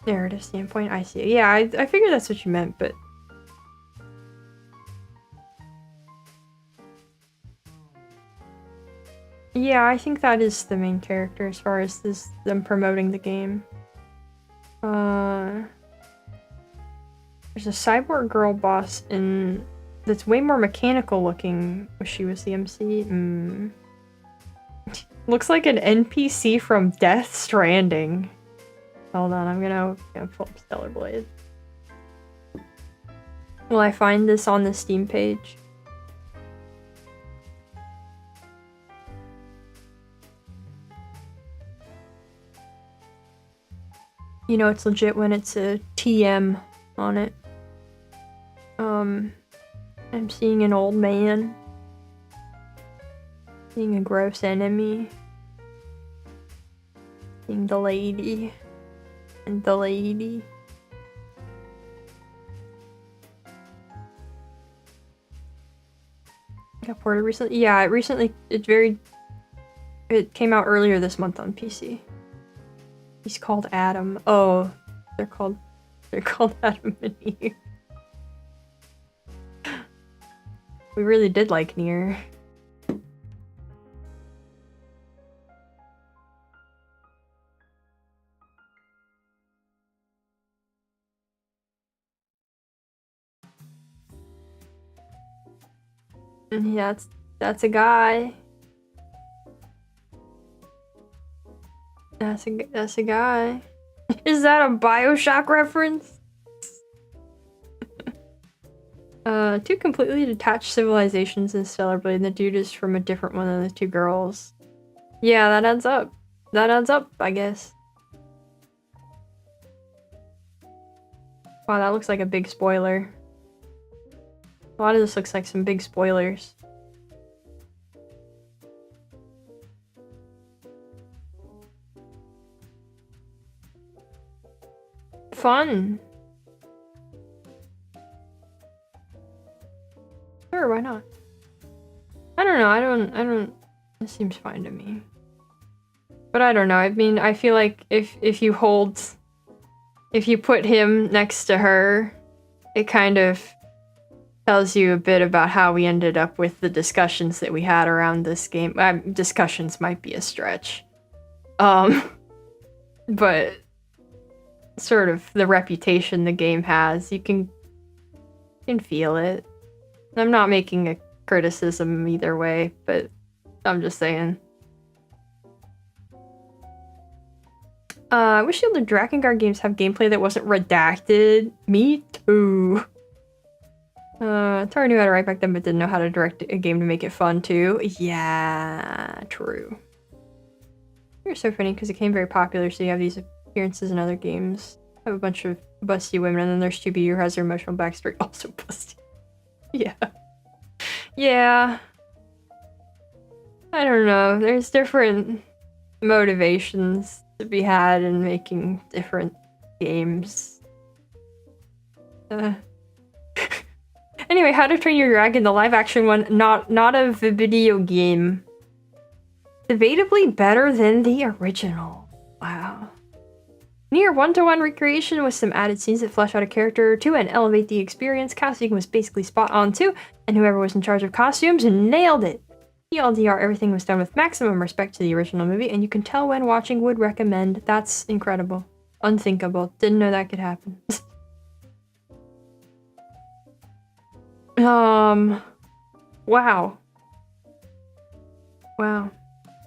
Narrative standpoint, I see. Yeah, I figured that's what you meant, but... Yeah, I think that is the main character as far as them promoting the game. There's a cyborg girl boss that's way more mechanical looking. Wish she was the MC. Looks like an NPC from Death Stranding. Hold on, I'm gonna pull up Stellar Blade. Will I find this on the Steam page? You know it's legit when it's a TM on it. I'm seeing an old man. Seeing a gross enemy. Seeing the lady. And the lady. Got ported recently? Yeah, it came out earlier this month on PC. He's called Adam. Oh, they're called Adam and Eve. We really did like Nier. Yeah, that's a guy. That's a guy. Is that a BioShock reference? 2 completely detached civilizations in Stellar Blade, and the dude is from a different one than the 2 girls. Yeah, that adds up. That adds up, I guess. Wow, that looks like a big spoiler. A lot of this looks like some big spoilers. Fun. Sure, why not? I don't know, I don't... It seems fine to me. But I don't know, I mean, I feel like if you put him next to her, it kind of tells you a bit about how we ended up with the discussions that we had around this game. Discussions might be a stretch. But sort of the reputation the game has, you can feel it. I'm not making a criticism either way, but I'm just saying. I wish the other Drakengard games have gameplay that wasn't redacted. Me too. Tara knew how to write back then, but didn't know how to direct a game to make it fun too. Yeah, true. You're so funny because it became very popular, so you have these appearances in other games. I have a bunch of busty women, and then there's 2B who has their emotional backstory also busty. Yeah. Yeah. I don't know. There's different motivations to be had in making different games. Anyway, How to Train Your Dragon, the live action one, not a video game. Debatably better than the original. Wow. Near one-to-one recreation with some added scenes that flesh out a character or two and elevate the experience. Casting was basically spot on too, and whoever was in charge of costumes nailed it. TLDR, everything was done with maximum respect to the original movie, and you can tell when watching, would recommend. That's incredible. Unthinkable. Didn't know that could happen. Wow. Wow.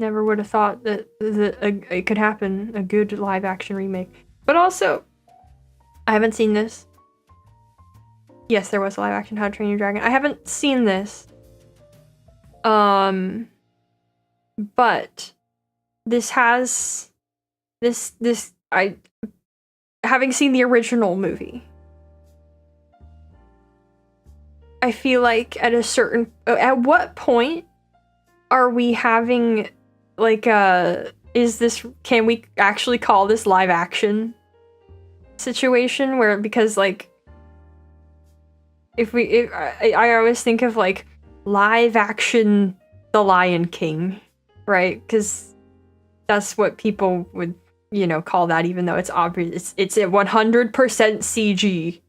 Never would have thought that it could happen, a good live-action remake. But also, I haven't seen this. Yes, there was a live-action How to Train Your Dragon. I haven't seen this. But this has... having seen the original movie, I feel like at a certain... At what point are we having... Like, is this, can we actually call this live action situation where, because like, I always think of like live action The Lion King, right? Because that's what people would, you know, call that, even though it's obvious, it's a 100% CG,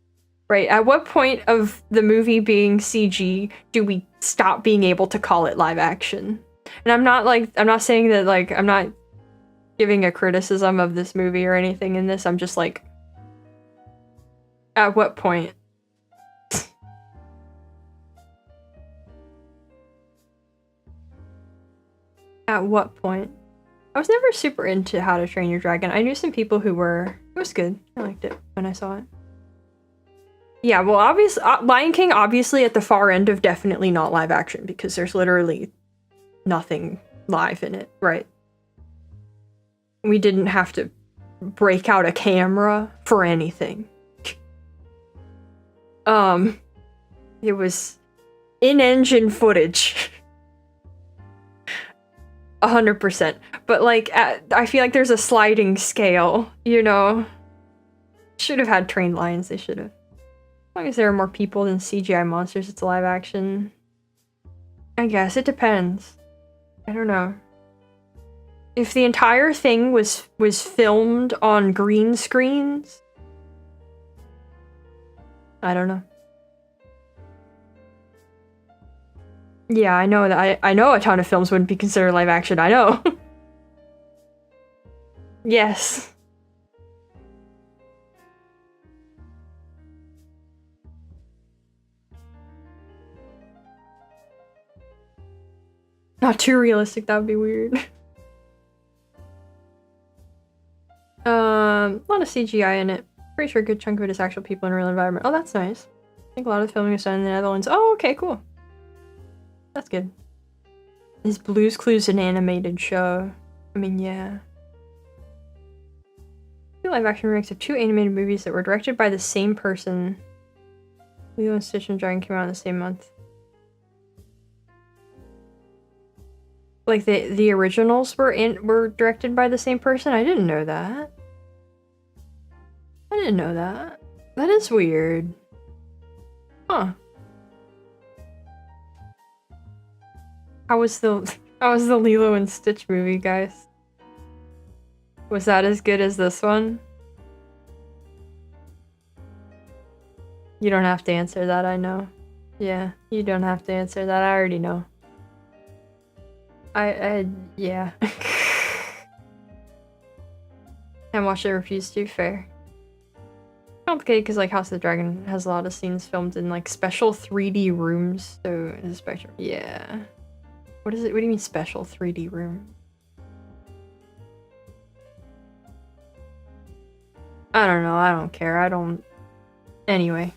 right? At what point of the movie being CG do we stop being able to call it live action? And I'm not saying that, like, I'm not giving a criticism of this movie or anything in this. I'm just like, at what point? At what point? I was never super into How to Train Your Dragon. I knew some people who were. It was good. I liked it when I saw it. Yeah, well, obviously, Lion King, obviously at the far end of definitely not live action, because there's literally nothing live in it, right? We didn't have to break out a camera for anything. It was in-engine footage. 100%. But like, I feel like there's a sliding scale, you know? Should have had trained lions, they should have. As long as there are more people than CGI monsters, it's live action. I guess, it depends. I don't know. If the entire thing was filmed on green screens, I don't know. Yeah, I know that I know a ton of films wouldn't be considered live action. I know. Yes. Not too realistic, that would be weird. A lot of CGI in it. Pretty sure a good chunk of it is actual people in a real environment. Oh, that's nice. I think a lot of the filming is done in the Netherlands. Oh, okay, cool. That's good. Is Blue's Clues an animated show? I mean, yeah. Two live-action remakes of two animated movies that were directed by the same person. Lilo and Stitch and Dragon came out in the same month. Like the originals were directed by the same person? I didn't know that. I didn't know that. That is weird. Huh. How was the Lilo and Stitch movie, guys? Was that as good as this one? You don't have to answer that, I know. Yeah, you don't have to answer that, I already know. Yeah. And watch it, refuse to, fair. Complicated because like House of the Dragon has a lot of scenes filmed in like special 3D rooms, so it's a spectrum. Yeah. What is it? What do you mean special 3D room? I don't know, I don't care, I don't... Anyway.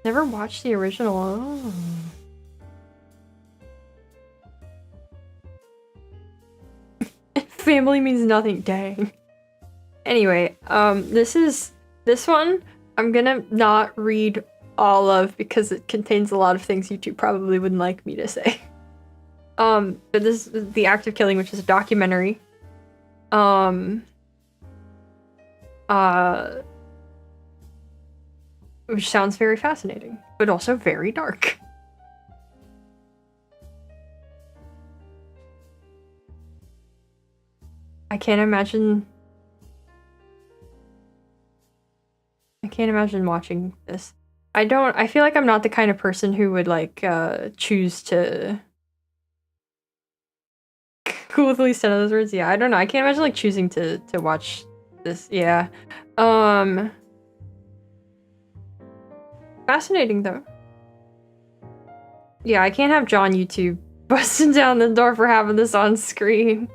Never watched the original. Oh. Family means nothing, dang. Anyway, this one, I'm gonna not read all of because it contains a lot of things YouTube probably wouldn't like me to say. But this is The Act of Killing, which is a documentary. Which sounds very fascinating, but also very dark. I can't imagine watching this. I feel like I'm not the kind of person who would like choose to cool with at least 10 of those words. Yeah, I don't know. I can't imagine like choosing to watch this. Yeah. Fascinating though. Yeah, I can't have John YouTube busting down the door for having this on screen.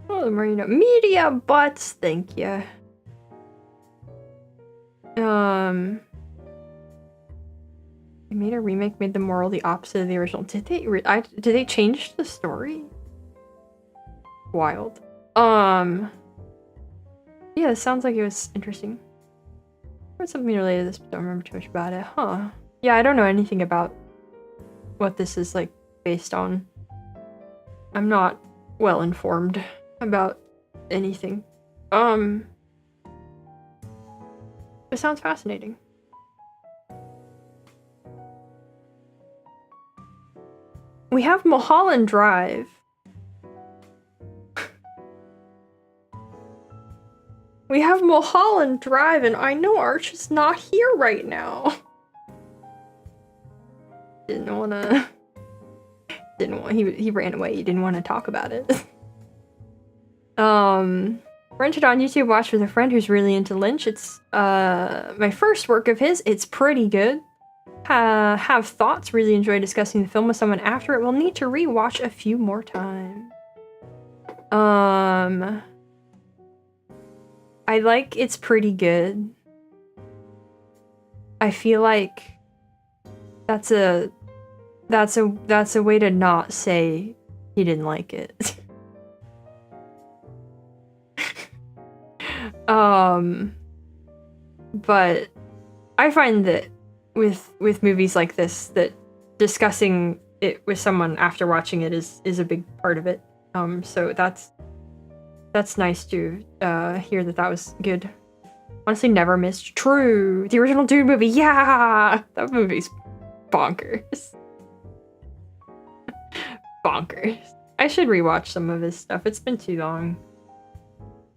Oh, the more you know. Media butts, thank you. They made a remake, made the moral the opposite of the original. Did they change the story? Wild. Yeah, it sounds like it was interesting. I read something related to this, but don't remember too much about it. Huh. Yeah, I don't know anything about what this is like based on. I'm not well informed about anything. It sounds fascinating. We have Mulholland Drive. We have Mulholland Drive, and I know Arch is not here right now. He ran away. He didn't want to talk about it. Rented on YouTube, watched with a friend who's really into Lynch. It's my first work of his. It's pretty good. Have thoughts. Really enjoy discussing the film with someone after it. We'll need to rewatch a few more times. I like It's Pretty Good. I feel like that's a way to not say he didn't like it. But I find that with movies like this, that discussing it with someone after watching it is a big part of it. So that's nice to hear that was good. Honestly, never missed. True, the original Dune movie. Yeah, that movie's bonkers. Bonkers. I should rewatch some of his stuff. It's been too long.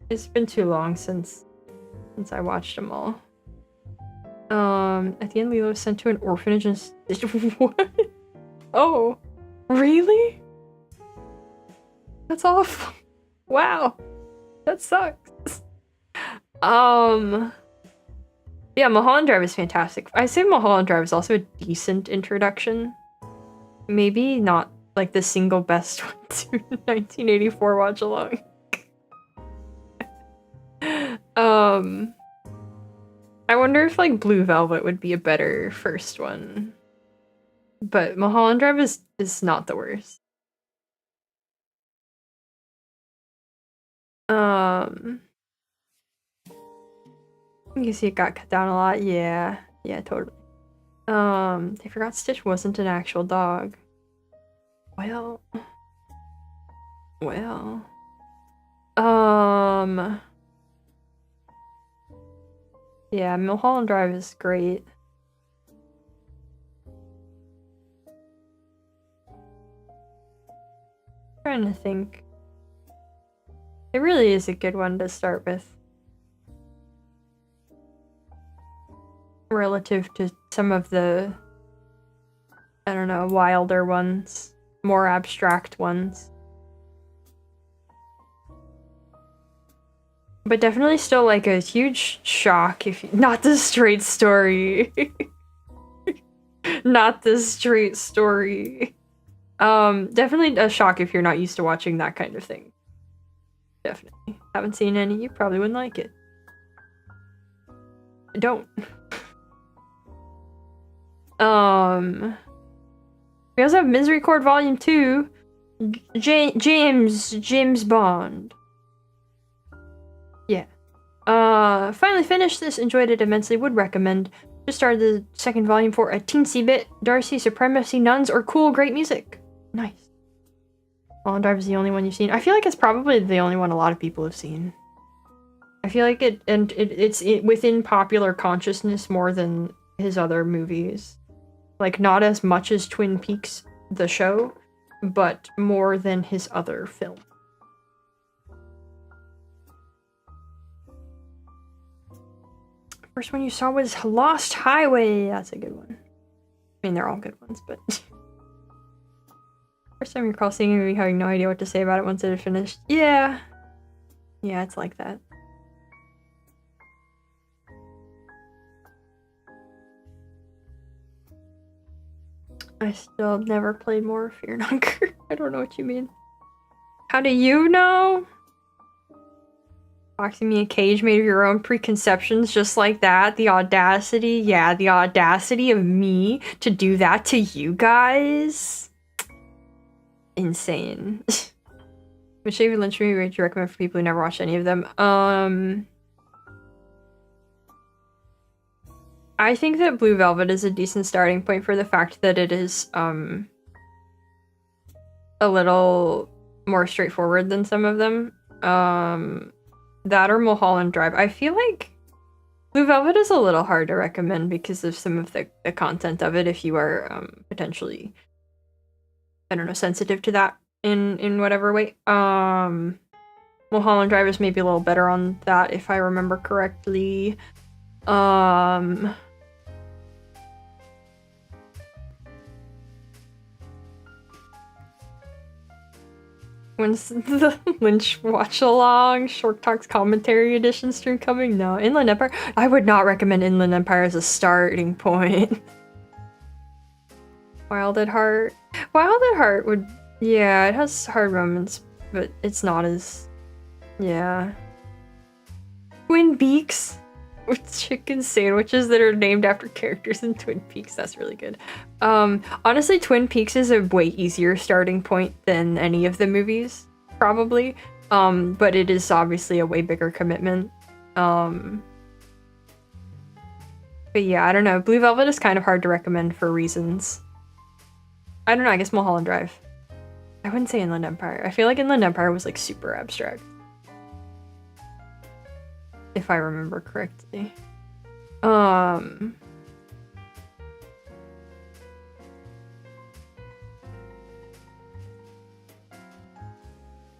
It's been too long since I watched them all. At the end, Lilo was sent to an orphanage and what? Oh, really? That's awful. Wow, that sucks. Yeah, Mulholland Drive is fantastic. I say Mulholland Drive is also a decent introduction. Maybe not like the single best one to 1984 watch along. I wonder if like Blue Velvet would be a better first one. But Mulholland Drive is not the worst. You see it got cut down a lot. Yeah, totally. They forgot Stitch wasn't an actual dog. Well. Yeah, Mulholland Drive is great. Trying to think. It really is a good one to start with. Relative to some of the, I don't know, wilder ones. More abstract ones. But definitely still like a huge shock if you, not the straight story. Not the straight story. Definitely a shock if you're not used to watching that kind of thing. Definitely. Haven't seen any, you probably wouldn't like it. Don't. We also have Misery Court Volume 2. James Bond. Yeah. Finally finished this, enjoyed it immensely, would recommend. Just started the second volume for a teensy bit. Darcy, Supremacy, Nuns, or cool, great music. Nice. Mulholland Drive is the only one you've seen. I feel like it's probably the only one a lot of people have seen. I feel like it's within popular consciousness more than his other movies. Like, not as much as Twin Peaks, the show, but more than his other film. First one you saw was Lost Highway. That's a good one. I mean, they're all good ones, but... First time you recall seeing a movie having no idea what to say about it once it had finished. Yeah. Yeah, it's like that. I still never played more Fear and Hunger. I don't know what you mean. How do you know? Boxing me a cage made of your own preconceptions just like that? The audacity? Yeah, the audacity of me to do that to you guys? Insane. Which David Lynch movie would you recommend for people who never watched any of them? I think that Blue Velvet is a decent starting point for the fact that it is, a little more straightforward than some of them. That or Mulholland Drive. I feel like Blue Velvet is a little hard to recommend because of some of the content of it if you are, potentially, I don't know, sensitive to that in whatever way. Mulholland Drive is maybe a little better on that if I remember correctly. When's the Lynch watch along? Short Talks commentary edition stream coming? No. Inland Empire? I would not recommend Inland Empire as a starting point. Wild at Heart? Wild at Heart would... Yeah, it has hard moments, but it's not as... Yeah. Twin Peaks? With chicken sandwiches that are named after characters in Twin Peaks. That's really good. Honestly, Twin Peaks is a way easier starting point than any of the movies, probably. But it is obviously a way bigger commitment. But yeah, I don't know. Blue Velvet is kind of hard to recommend for reasons. I don't know, I guess Mulholland Drive. I wouldn't say Inland Empire. I feel like Inland Empire was like super abstract. If I remember correctly.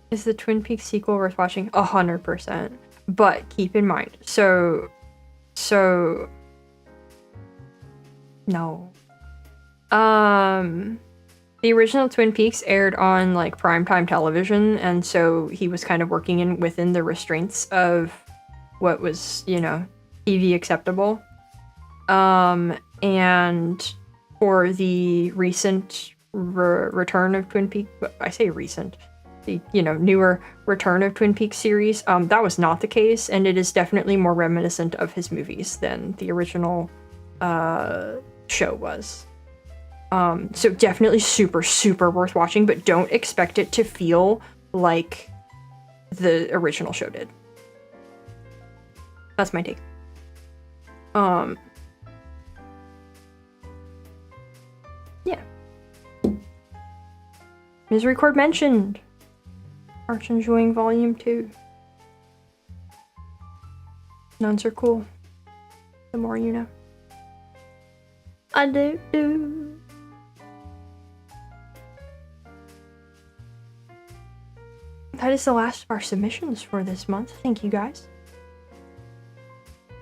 Is the Twin Peaks sequel worth watching? 100%. But keep in mind, so no. The original Twin Peaks aired on like primetime television, and so he was kind of working within the restraints of what was, you know, TV acceptable. And for the recent return of Twin Peaks, I say recent, the, you know, newer return of Twin Peaks series, that was not the case, and it is definitely more reminiscent of his movies than the original show was. So definitely super, super worth watching, but don't expect it to feel like the original show did. That's my take. Yeah. Misery Chord mentioned. Arch enjoying Volume 2. Nuns are cool. The more you know. I do. That is the last of our submissions for this month. Thank you guys.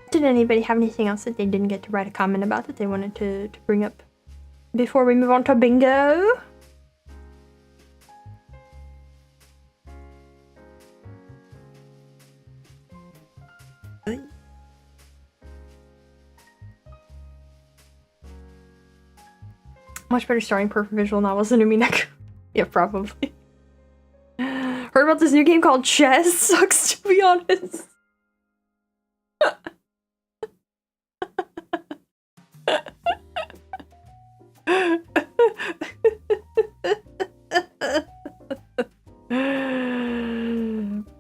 Did anybody have anything else that they didn't get to write a comment about that they wanted to bring up before we move on to bingo? Much better starting point for visual novels than Umineko. Yeah, probably. Heard about this new game called Chess? Sucks, to be honest.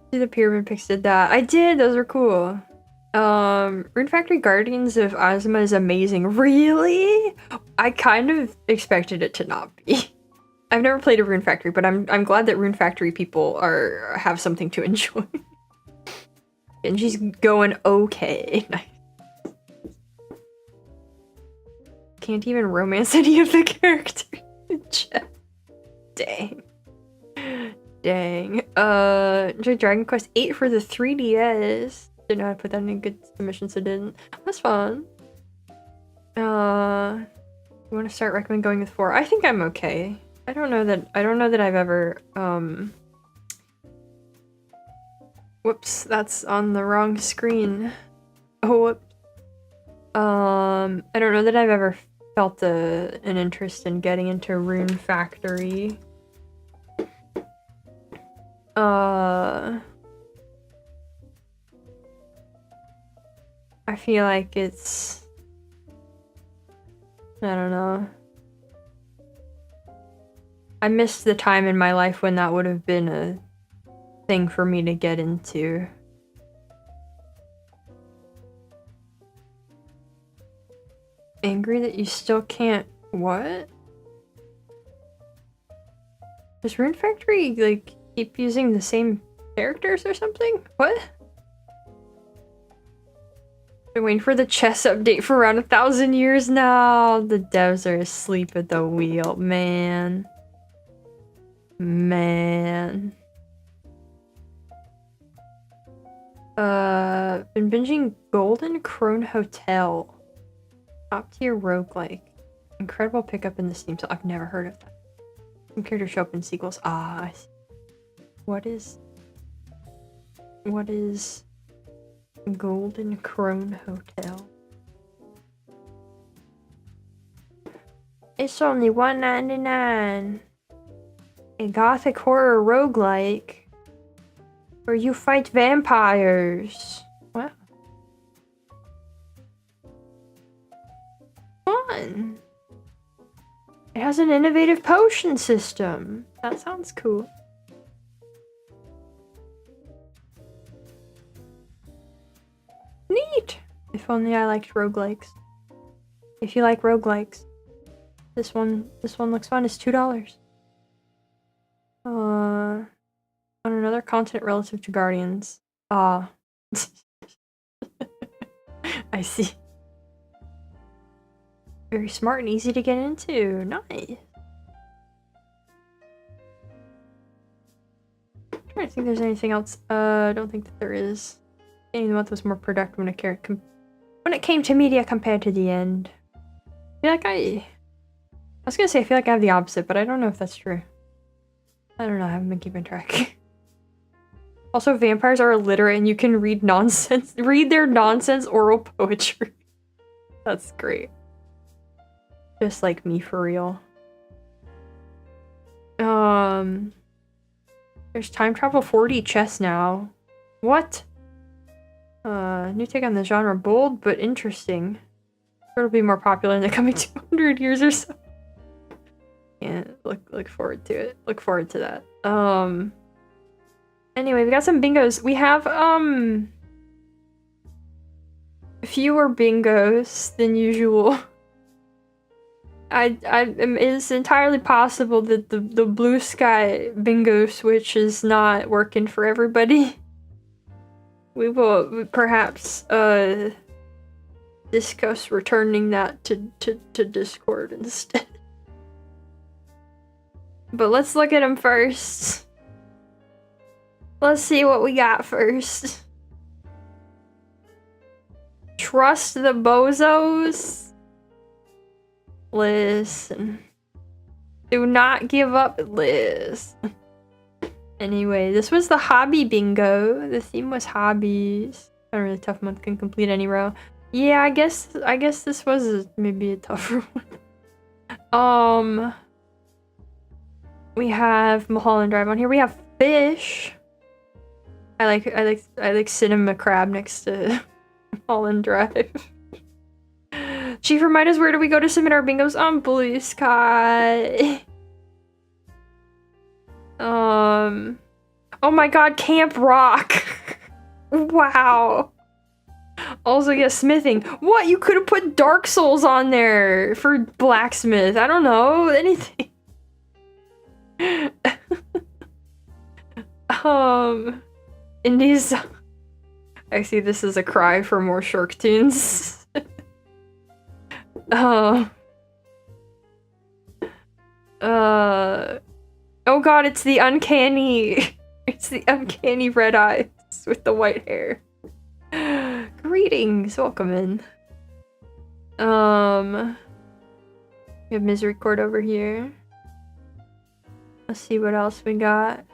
See, the Pyramid Pics did that. I did, those were cool. Rune Factory Guardians of Ozma is amazing. Really? I kind of expected it to not be. I've never played a Rune Factory, but I'm glad that Rune Factory people have something to enjoy. And she's going okay. Nice. Can't even romance any of the characters. Dang. Dang. Dragon Quest 8 for the 3DS. Didn't know how to put that in a good submission, so didn't. That's fun. You want to start recommend going with 4? I think I'm okay. I don't know that I've ever whoops, that's on the wrong screen. Oh, whoops. I don't know that I've ever felt an interest in getting into Rune Factory. I feel like it's... I don't know. I missed the time in my life when that would have been a thing for me to get into. Angry that you still can't... What? Does Rune Factory, like, keep using the same characters or something? What? Been waiting for the chess update for around 1,000 years now. The devs are asleep at the wheel, man. Man. Been binging Golden Crone Hotel. Top tier roguelike. Incredible pickup in the Steam sale. I've never heard of that. Some characters show up in sequels. Ah, I see. What is Golden Crone Hotel? It's only $1.99. A gothic horror roguelike where you fight vampires. Wow. Fun. It has an innovative potion system. That sounds cool. Neat! If only I liked roguelikes. If you like roguelikes, this one looks fun. It's $2. On another continent relative to Guardians. Ah. I see. Very smart and easy to get into. Nice. I'm trying to think if there's anything else. I don't think that there is. The end of the month was more productive when it came to media compared to the end. I feel like I was gonna say I feel like I have the opposite, but I don't know if that's true. I don't know, I haven't been keeping track. Also, vampires are illiterate and you can read their nonsense oral poetry. That's great. Just like me, for real. There's time travel 4D chess now. What? New take on the genre, bold but interesting. It'll be more popular in the coming 200 years or so. Yeah, look forward to it. Look forward to that. Anyway, we got some bingos. We have fewer bingos than usual. It's entirely possible that the blue sky bingo switch is not working for everybody. We will perhaps discuss returning that to Discord instead. But let's look at them first. Let's see what we got first. Trust the bozos? Listen. Do not give up, listen. Anyway, this was the hobby bingo. The theme was hobbies. A really tough month, can complete any row. Yeah, I guess this was maybe a tougher one. We have Mulholland Drive on here. We have fish. I like Cinema Crab next to Mulholland Drive. Chief, remind us, where do we go to submit our bingos? On Blue Sky. Oh my god, Camp Rock. Wow. Also, yeah, smithing. What? You could have put Dark Souls on there for blacksmith. I don't know. Anything. Indies. I see this is a cry for more Shirk tunes. Oh god, it's the uncanny red eyes with the white hair. Greetings, welcome in. We have Misericorde over here. Let's see what else we got.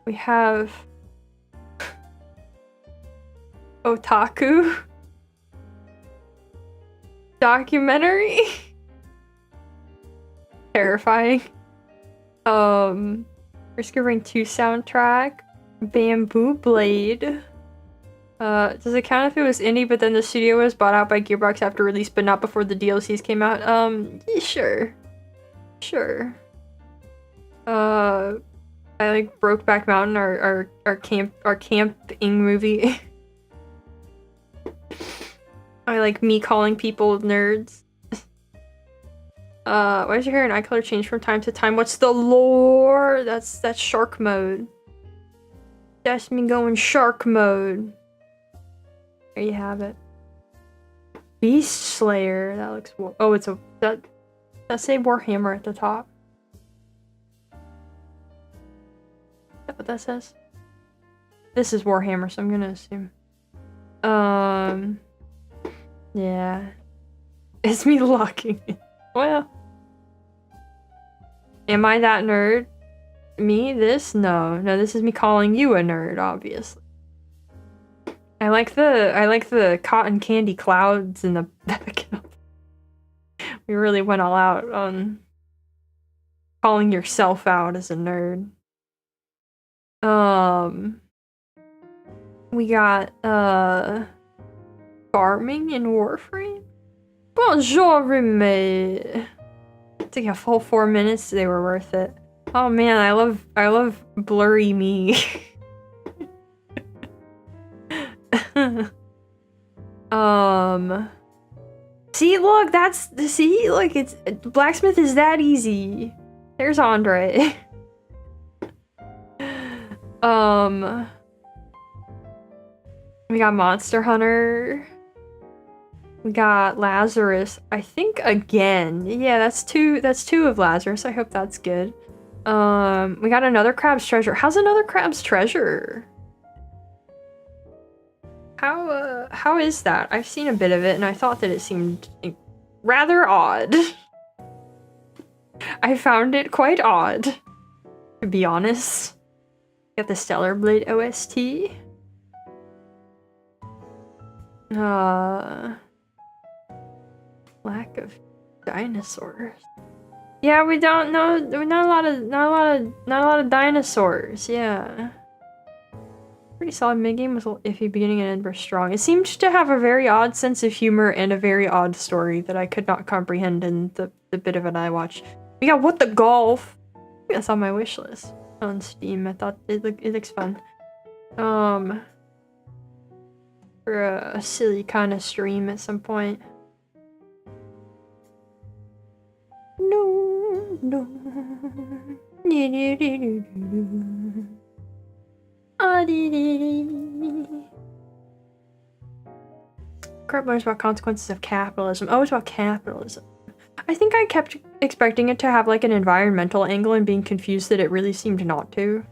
We have Otaku documentary. Terrifying. Risk of Rain 2 soundtrack. Bamboo Blade. Does it count if it was indie, but then the studio was bought out by Gearbox after release, but not before the DLCs came out? Yeah, sure. Sure. I like Brokeback Mountain, our camping movie. I like me calling people nerds. Why does your hair and eye color change from time to time? What's the lore? That's shark mode. That's me going shark mode. There you have it. Beast Slayer. That looks. Oh, it's a. That say Warhammer at the top. Is that what that says? This is Warhammer, so I'm gonna assume. Yeah. It's me locking it. Well. Am I that nerd? Me? This? No. No, this is me calling you a nerd, obviously. I like the cotton candy clouds in the background. We really went all out on calling yourself out as a nerd. We got farming in Warframe. Bonjour, mate. It took a full 4 minutes. They were worth it. Oh man, I love blurry me. See, look, look, it's blacksmith is that easy. There's Andre. We got Monster Hunter. We got Lazarus. I think again. Yeah, that's two of Lazarus. I hope that's good. We got another Crab's Treasure. How's another Crab's Treasure? How is that? I've seen a bit of it and I thought that it seemed rather odd. I found it quite odd, to be honest. Got the Stellar Blade OST. Lack of dinosaurs. Yeah, we don't know. Not a lot of dinosaurs. Yeah. Pretty solid mid-game with a little iffy beginning and end were strong. It seemed to have a very odd sense of humor and a very odd story that I could not comprehend in the bit of it I watched. We got What the Golf. That's on my wish list on Steam. I thought it looks fun. For a silly kind of stream at some point. No. Crap learns about consequences of capitalism. Oh, it's about capitalism. I think I kept expecting it to have like an environmental angle and being confused that it really seemed not to.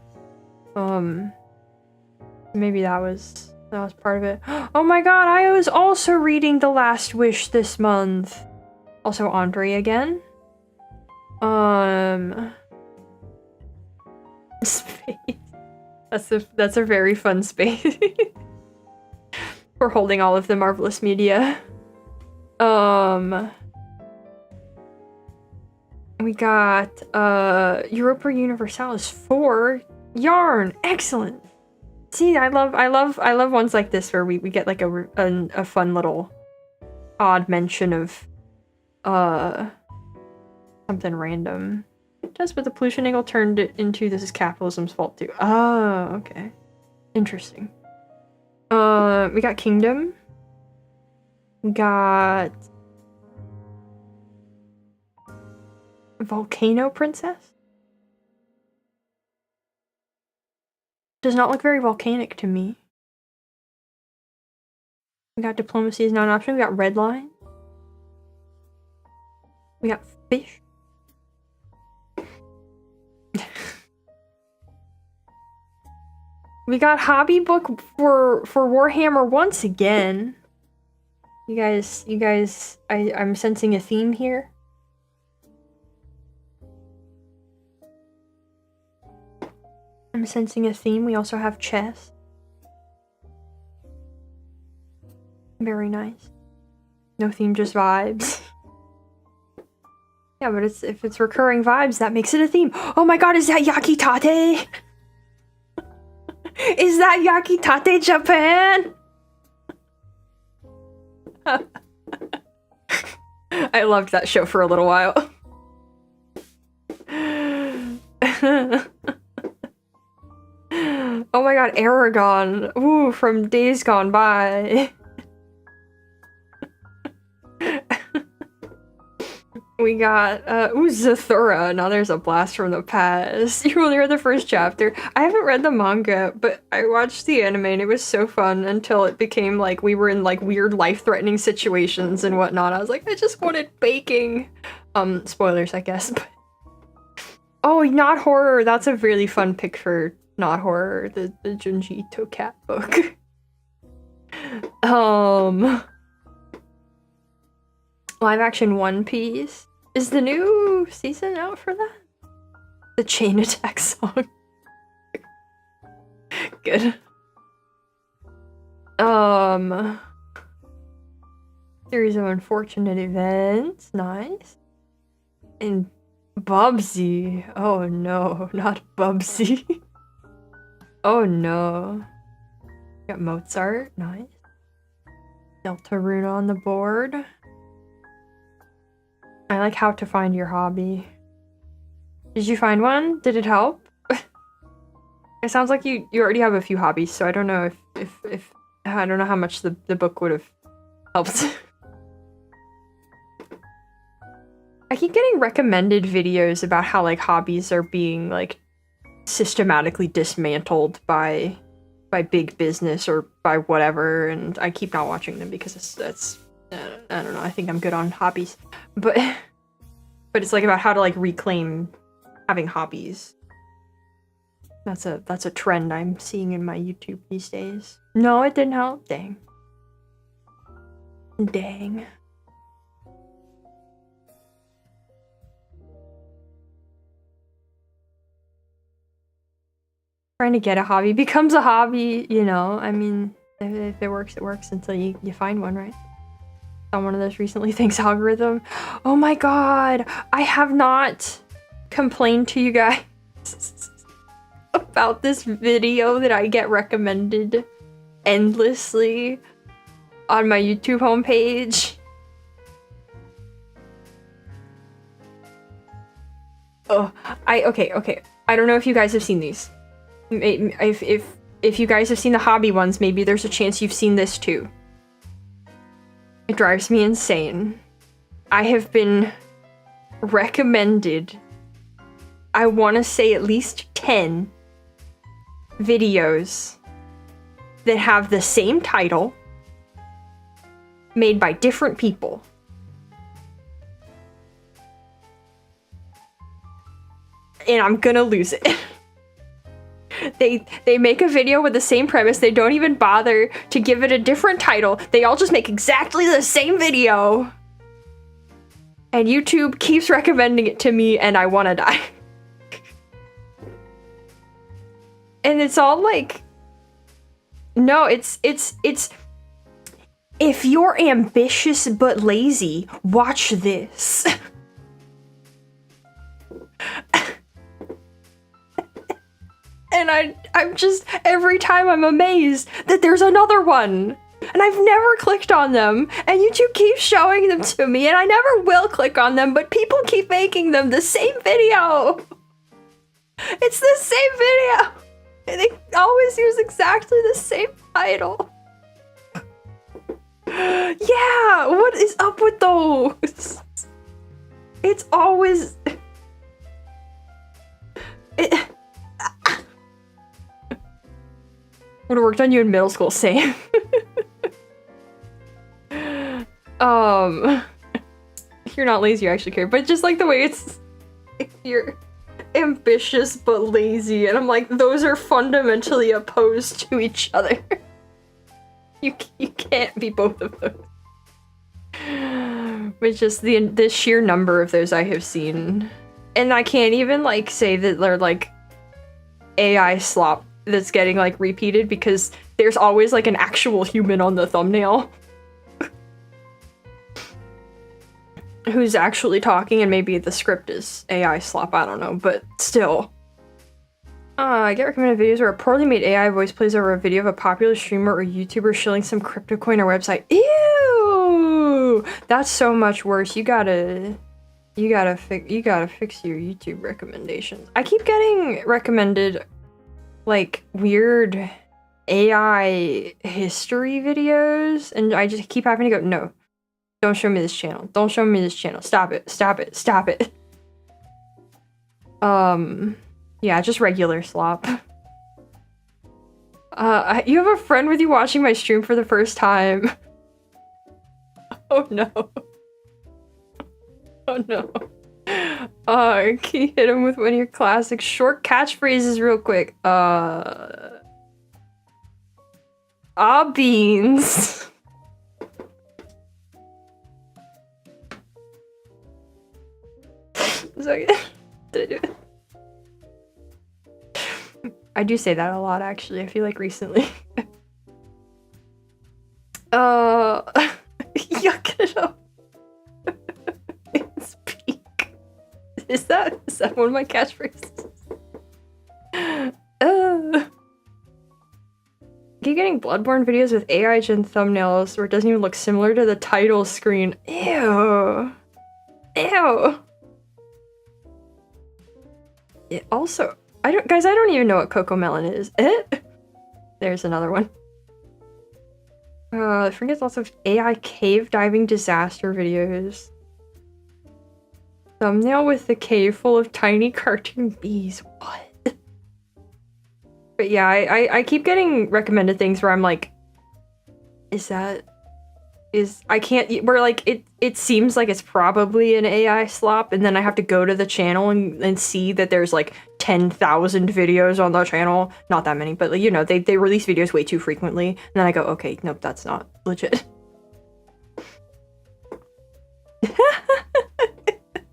Maybe that was part of it. Oh my god, I was also reading The Last Wish this month. Also Andre again. Space. That's a very fun space. We're holding all of the Marvellous Media. We got Europa Universalis 4 Yarn. Excellent. See, I love ones like this where we get like a fun little odd mention of something random. Just but the pollution angle turned it into this is capitalism's fault too. Oh, okay. Interesting. We got Kingdom. We got Volcano Princess. Does not look very volcanic to me. We got Diplomacy is not an option. We got Red Line. We got Fish. We got Hobby Book for Warhammer once again. You guys, I'm sensing a theme here. I'm sensing a theme. We also have chess. Very nice. No theme, just vibes. Yeah, but if it's recurring vibes, that makes it a theme. Oh my god, is that Yakitate? Is that Yakitate Japan? I loved that show for a little while. Oh my god, Aragon. Ooh, from Days Gone By. We got, Zathura. Now there's a blast from the past. You only read the first chapter. I haven't read the manga, but I watched the anime and it was so fun until it became like we were in like weird life-threatening situations and whatnot. I was like, I just wanted baking. Spoilers, I guess. But... Oh, not horror. That's a really fun pick for not horror. The Junji Ito cat book. Live action One Piece. Is the new season out for that? The Chain Attack song. Good. Series of unfortunate events. Nice. And Bubsy. Oh no, not Bubsy. Oh no. Got Mozart. Nice. Deltarune on the board. I like How to Find Your Hobby. Did you find one? Did it help? It sounds like you already have a few hobbies, so I don't know if I don't know how much the book would have helped. I keep getting recommended videos about how like hobbies are being like systematically dismantled by big business or by whatever, and I keep not watching them because that's I don't know, I think I'm good on hobbies. But it's like about how to like reclaim having hobbies. That's a trend I'm seeing in my YouTube these days. No, it didn't help. Dang. Dang. Trying to get a hobby becomes a hobby, you know. I mean, if it works, it works until you find one, right? On one of those recently thanks algorithm. Oh my god, I have not complained to you guys about this video that I get recommended endlessly on my YouTube homepage. Oh, okay. I don't know if you guys have seen these. If you guys have seen the hobby ones, maybe there's a chance you've seen this too. It drives me insane. I have been recommended, I want to say at least 10 videos that have the same title, made by different people. And I'm gonna lose it. They make a video with the same premise. They don't even bother to give it a different title. They all just make exactly the same video. And YouTube keeps recommending it to me and I want to die. And it's all like, no, it's if you're ambitious but lazy, watch this. And I'm just, every time I'm amazed that there's another one. And I've never clicked on them. And YouTube keeps showing them to me. And I never will click on them. But people keep making them the same video. It's the same video. And they always use exactly the same title. Yeah, what is up with those? It's always... Would have worked on you in middle school, same. If you're not lazy, you actually care. But just like the way it's... You're ambitious but lazy. And I'm like, those are fundamentally opposed to each other. You can't be both of those. With just the sheer number of those I have seen. And I can't even, like, say that they're, like, AI slop that's getting, like, repeated because there's always, like, an actual human on the thumbnail. Who's actually talking, and maybe the script is AI slop, I don't know, but still. I get recommended videos where a poorly made AI voice plays over a video of a popular streamer or YouTuber shilling some crypto coin or website. Ew! That's so much worse. You gotta fix your YouTube recommendations. I keep getting recommended, like, weird AI history videos, and I just keep having to go, no. Don't show me this channel. Don't show me this channel. Stop it. Stop it. Stop it. Yeah, just regular slop. You have a friend with you watching my stream for the first time. Oh no. Oh no. Can you hit him with one of your classic short catchphrases real quick? Beans. Sorry. Did I do it? I do say that a lot, actually. I feel like recently. Yuck it up. Speak. Is that one of my catchphrases? Keep getting Bloodborne videos with AI gen thumbnails where it doesn't even look similar to the title screen. Ew. Ew. It also, I don't even know what Cocomelon is. There's another one. I forget lots of AI cave diving disaster videos. Thumbnail with the cave full of tiny cartoon bees. What? But yeah, I keep getting recommended things where I'm like, I can't, where like it seems like it's probably an AI slop, and then I have to go to the channel and see that there's like 10,000 videos on the channel. Not that many, but like, you know, they release videos way too frequently, and then I go, okay, nope, that's not legit.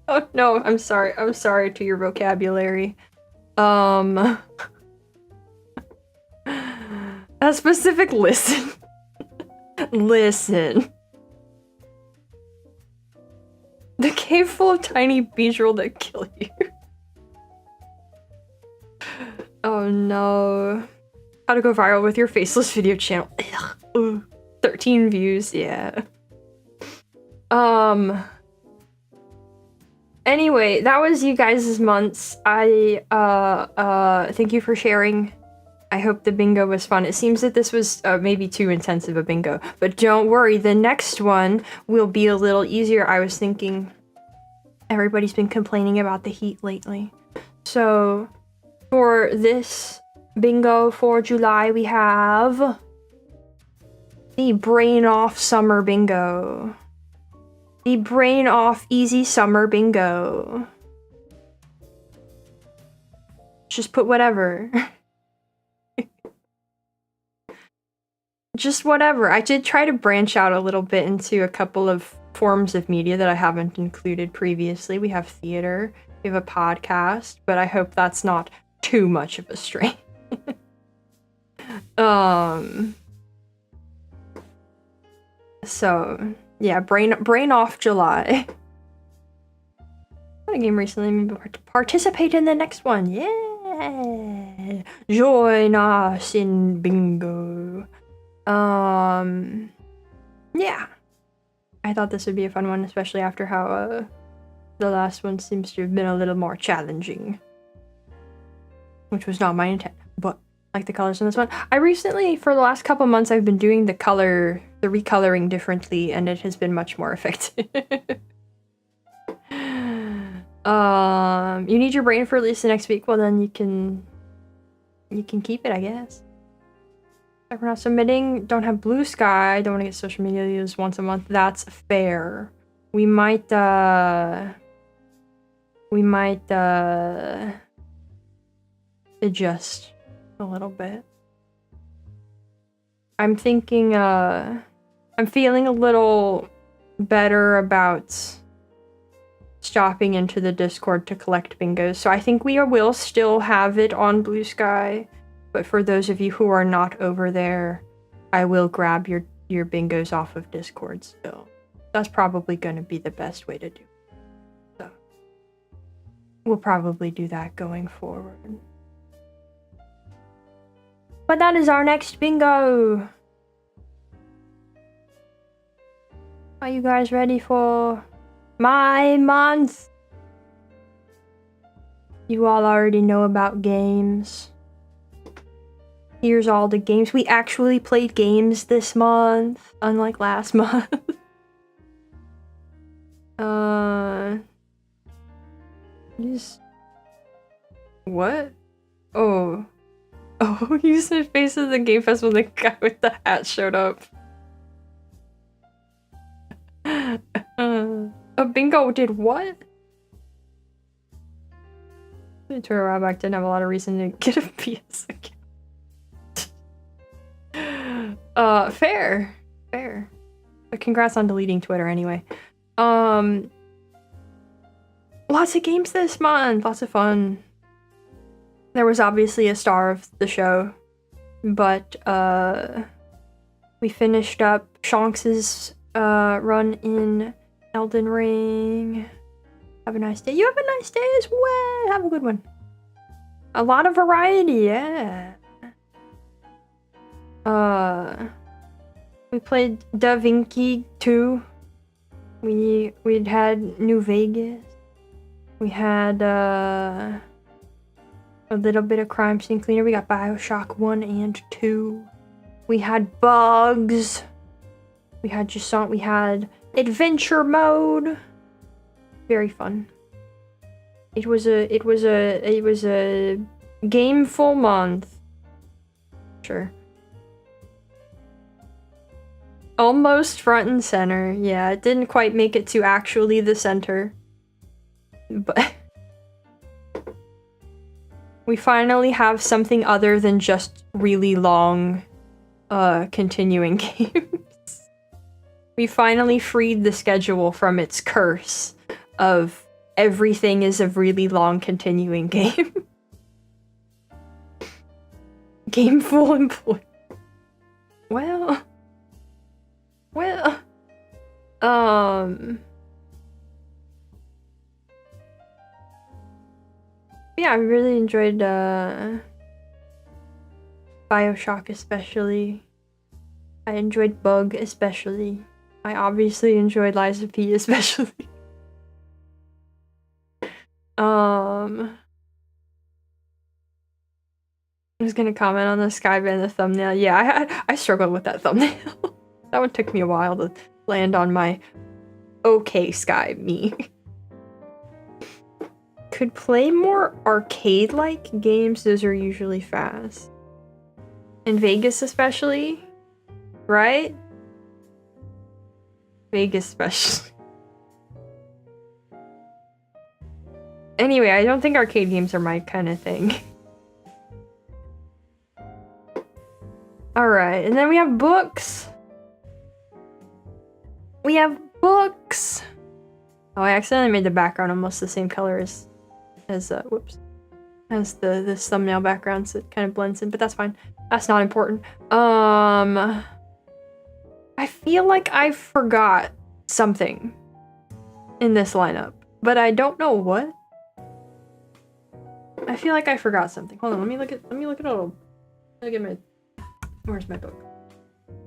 Oh no, I'm sorry to your vocabulary. A specific listen. Listen. The cave full of tiny bees will that kill you. Oh no. How to go viral with your faceless video channel. Ugh. Ooh. 13 views, yeah. Anyway, that was you guys' months. Thank you for sharing. I hope the bingo was fun. It seems that this was maybe too intensive a bingo, but don't worry, the next one will be a little easier. I was thinking everybody's been complaining about the heat lately. So for this bingo for July, we have the Brain Off Summer Bingo. The Brain Off Easy Summer Bingo. Just put whatever. Just whatever. I did try to branch out a little bit into a couple of forms of media that I haven't included previously. We have theater, we have a podcast, but I hope that's not too much of a strain. So yeah, brain off July. What a game recently, maybe participate in the next one. Yeah, join us in bingo. Yeah. I thought this would be a fun one, especially after how, the last one seems to have been a little more challenging. Which was not my intent, but I like the colors in this one. I recently, for the last couple months, I've been doing the recoloring differently, and it has been much more effective. You need your brain for at least the next week, well then you can keep it, I guess. If we're not submitting, don't have Blue Sky, don't want to get social media views once a month. That's fair. We might adjust a little bit. I'm thinking, I'm feeling a little better about stopping into the Discord to collect bingos. So I think we will still have it on Blue Sky, but for those of you who are not over there, I will grab your bingos off of Discord still. That's probably going to be the best way to do it. So we'll probably do that going forward. But that is our next bingo. Are you guys ready for my month? You all already know about games. Here's all the games. We actually played games this month, unlike last month. What? Oh, you said Face of the Game Festival. The guy with the hat showed up. A bingo did what? Victoria Ryback didn't have a lot of reason to get a PS account. Fair. But congrats on deleting Twitter anyway. Lots of games this month. Lots of fun. There was obviously a star of the show, but we finished up Shanks's run in Elden Ring. Have a nice day. You have a nice day as well. Have a good one. A lot of variety, yeah. We played Da Vinci 2. We'd had New Vegas. We had a little bit of Crime Scene Cleaner. We got BioShock 1 and 2. We had bugs. We had Jusant. We had adventure mode. Very fun. It was a gameful month. Sure. Almost front and center. Yeah, it didn't quite make it to actually the center. But we finally have something other than just really long continuing games. We finally freed the schedule from its curse of everything is a really long continuing game. Gameful employee. Well. Yeah, I really enjoyed BioShock especially. I enjoyed Bug especially. I obviously enjoyed Lies of P especially. I was gonna comment on the Skyban, the thumbnail. Yeah, I struggled with that thumbnail. That one took me a while to land on my okay Sky me. Could play more arcade-like games. Those are usually fast. In Vegas especially, right? Vegas especially. Anyway, I don't think arcade games are my kind of thing. Alright, and then we have books. We have books! Oh, I accidentally made the background almost the same color as this thumbnail background, so it kind of blends in, but that's fine. That's not important. I feel like I forgot something in this lineup, but I don't know what. I feel like I forgot something. Hold on, let me look at where's my book?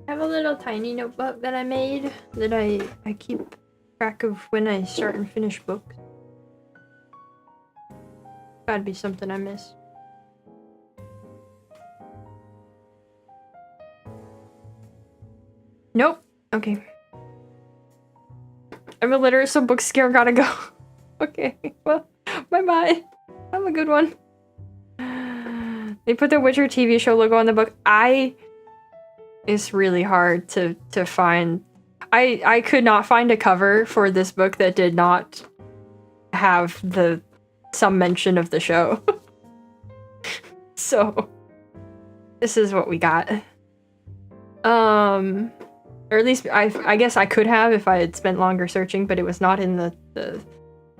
I have a little tiny notebook that I made that I keep track of when I start and finish books. Gotta be something I missed. Nope. Okay. I'm illiterate, so book scare gotta go. Okay, well, bye-bye. Have a good one. They put the Witcher TV show logo on the book. It's really hard to find. I could not find a cover for this book that did not have some mention of the show. So this is what we got. Are Or at least I guess I could have if I had spent longer searching, but it was not in the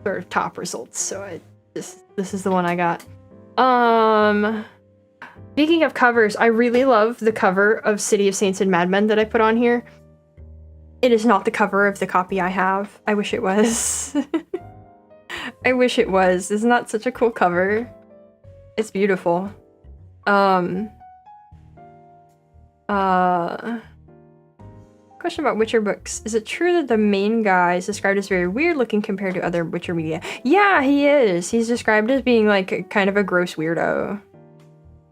sort of top results. So this is the one I got. Speaking of covers, I really love the cover of City of Saints and Madmen that I put on here. It is not the cover of the copy I have. I wish it was. I wish it was. Isn't that such a cool cover? It's beautiful. Question about Witcher books. Is it true that the main guy is described as very weird looking compared to other Witcher media? Yeah, he is. He's described as being like kind of a gross weirdo.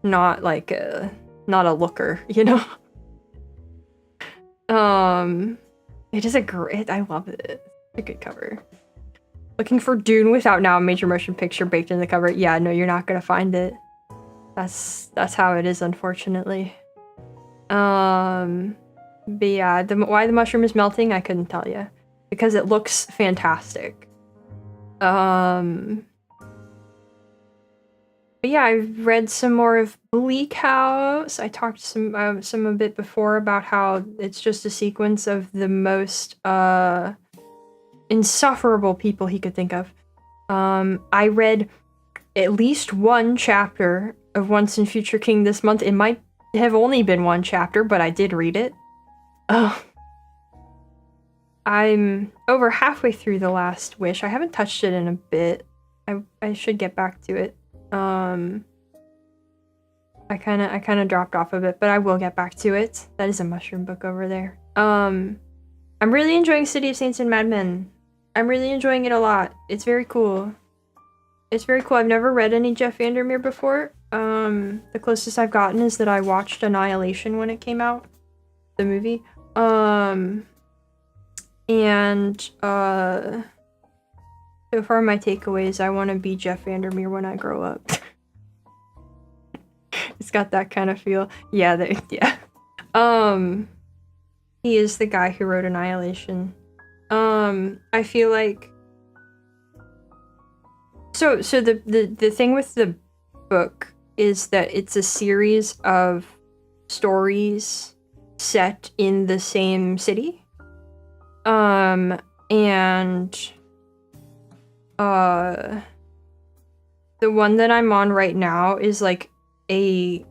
Not like not a looker, you know? It is a great, I love it. It's a good cover. Looking for Dune without now a major motion picture baked in the cover. Yeah, no, you're not gonna find it. That's how it is, unfortunately. But yeah, why the mushroom is melting, I couldn't tell you. Because it looks fantastic. But yeah, I've read some more of Bleak House. I talked some a bit before about how it's just a sequence of the most insufferable people he could think of. I read at least one chapter of Once and Future King this month. It might have only been one chapter, but I did read it. I'm over halfway through The Last Wish. I haven't touched it in a bit. I should get back to it. I kind of dropped off a bit, but I will get back to it. That is a mushroom book over there. I'm really enjoying City of Saints and Madmen. I'm really enjoying it a lot. It's very cool. It's very cool. I've never read any Jeff Vandermeer before. The closest I've gotten is that I watched Annihilation when it came out, the movie. So far my takeaways, I want to be Jeff Vandermeer when I grow up. It's got that kind of feel. Yeah, yeah. He is the guy who wrote Annihilation. I feel like so the thing with the book is that it's a series of stories set in the same city. And the one that I'm on right now is like a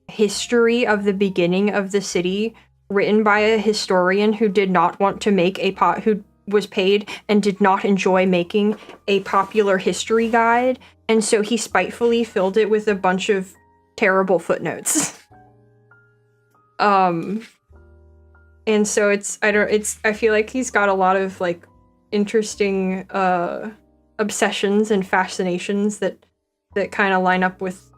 history of the beginning of the city written by a historian who did not want to make who was paid and did not enjoy making a popular history guide, and so he spitefully filled it with a bunch of terrible footnotes. And so I feel like he's got a lot of like interesting obsessions and fascinations that kind of line up with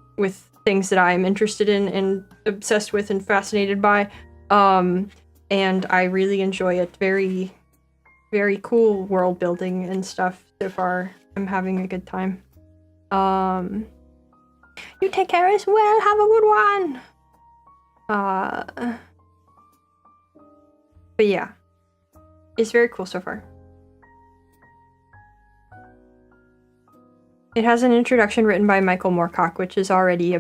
things that I'm interested in and obsessed with and fascinated by. And I really enjoy it. Very, very cool world building and stuff so far. I'm having a good time. You take care as well. Have a good one. But yeah, it's very cool so far. It has an introduction written by Michael Moorcock, which is already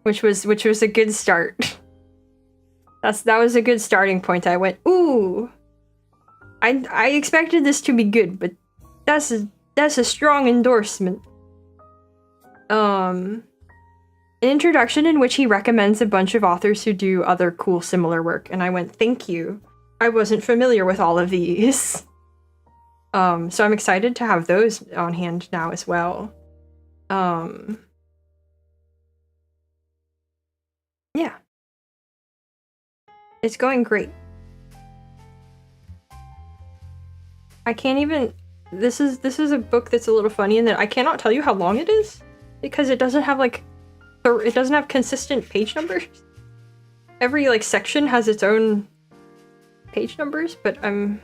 which was a good start. That was a good starting point. I went, ooh, I expected this to be good, but that's a strong endorsement. An introduction in which he recommends a bunch of authors who do other cool similar work, and I went, thank you. I wasn't familiar with all of these. So I'm excited to have those on hand now as well. Yeah. It's going great. I can't even... This is a book that's a little funny in that I cannot tell you how long it is, because it doesn't have like... It doesn't have consistent page numbers. Every like section has its own page numbers, but I'm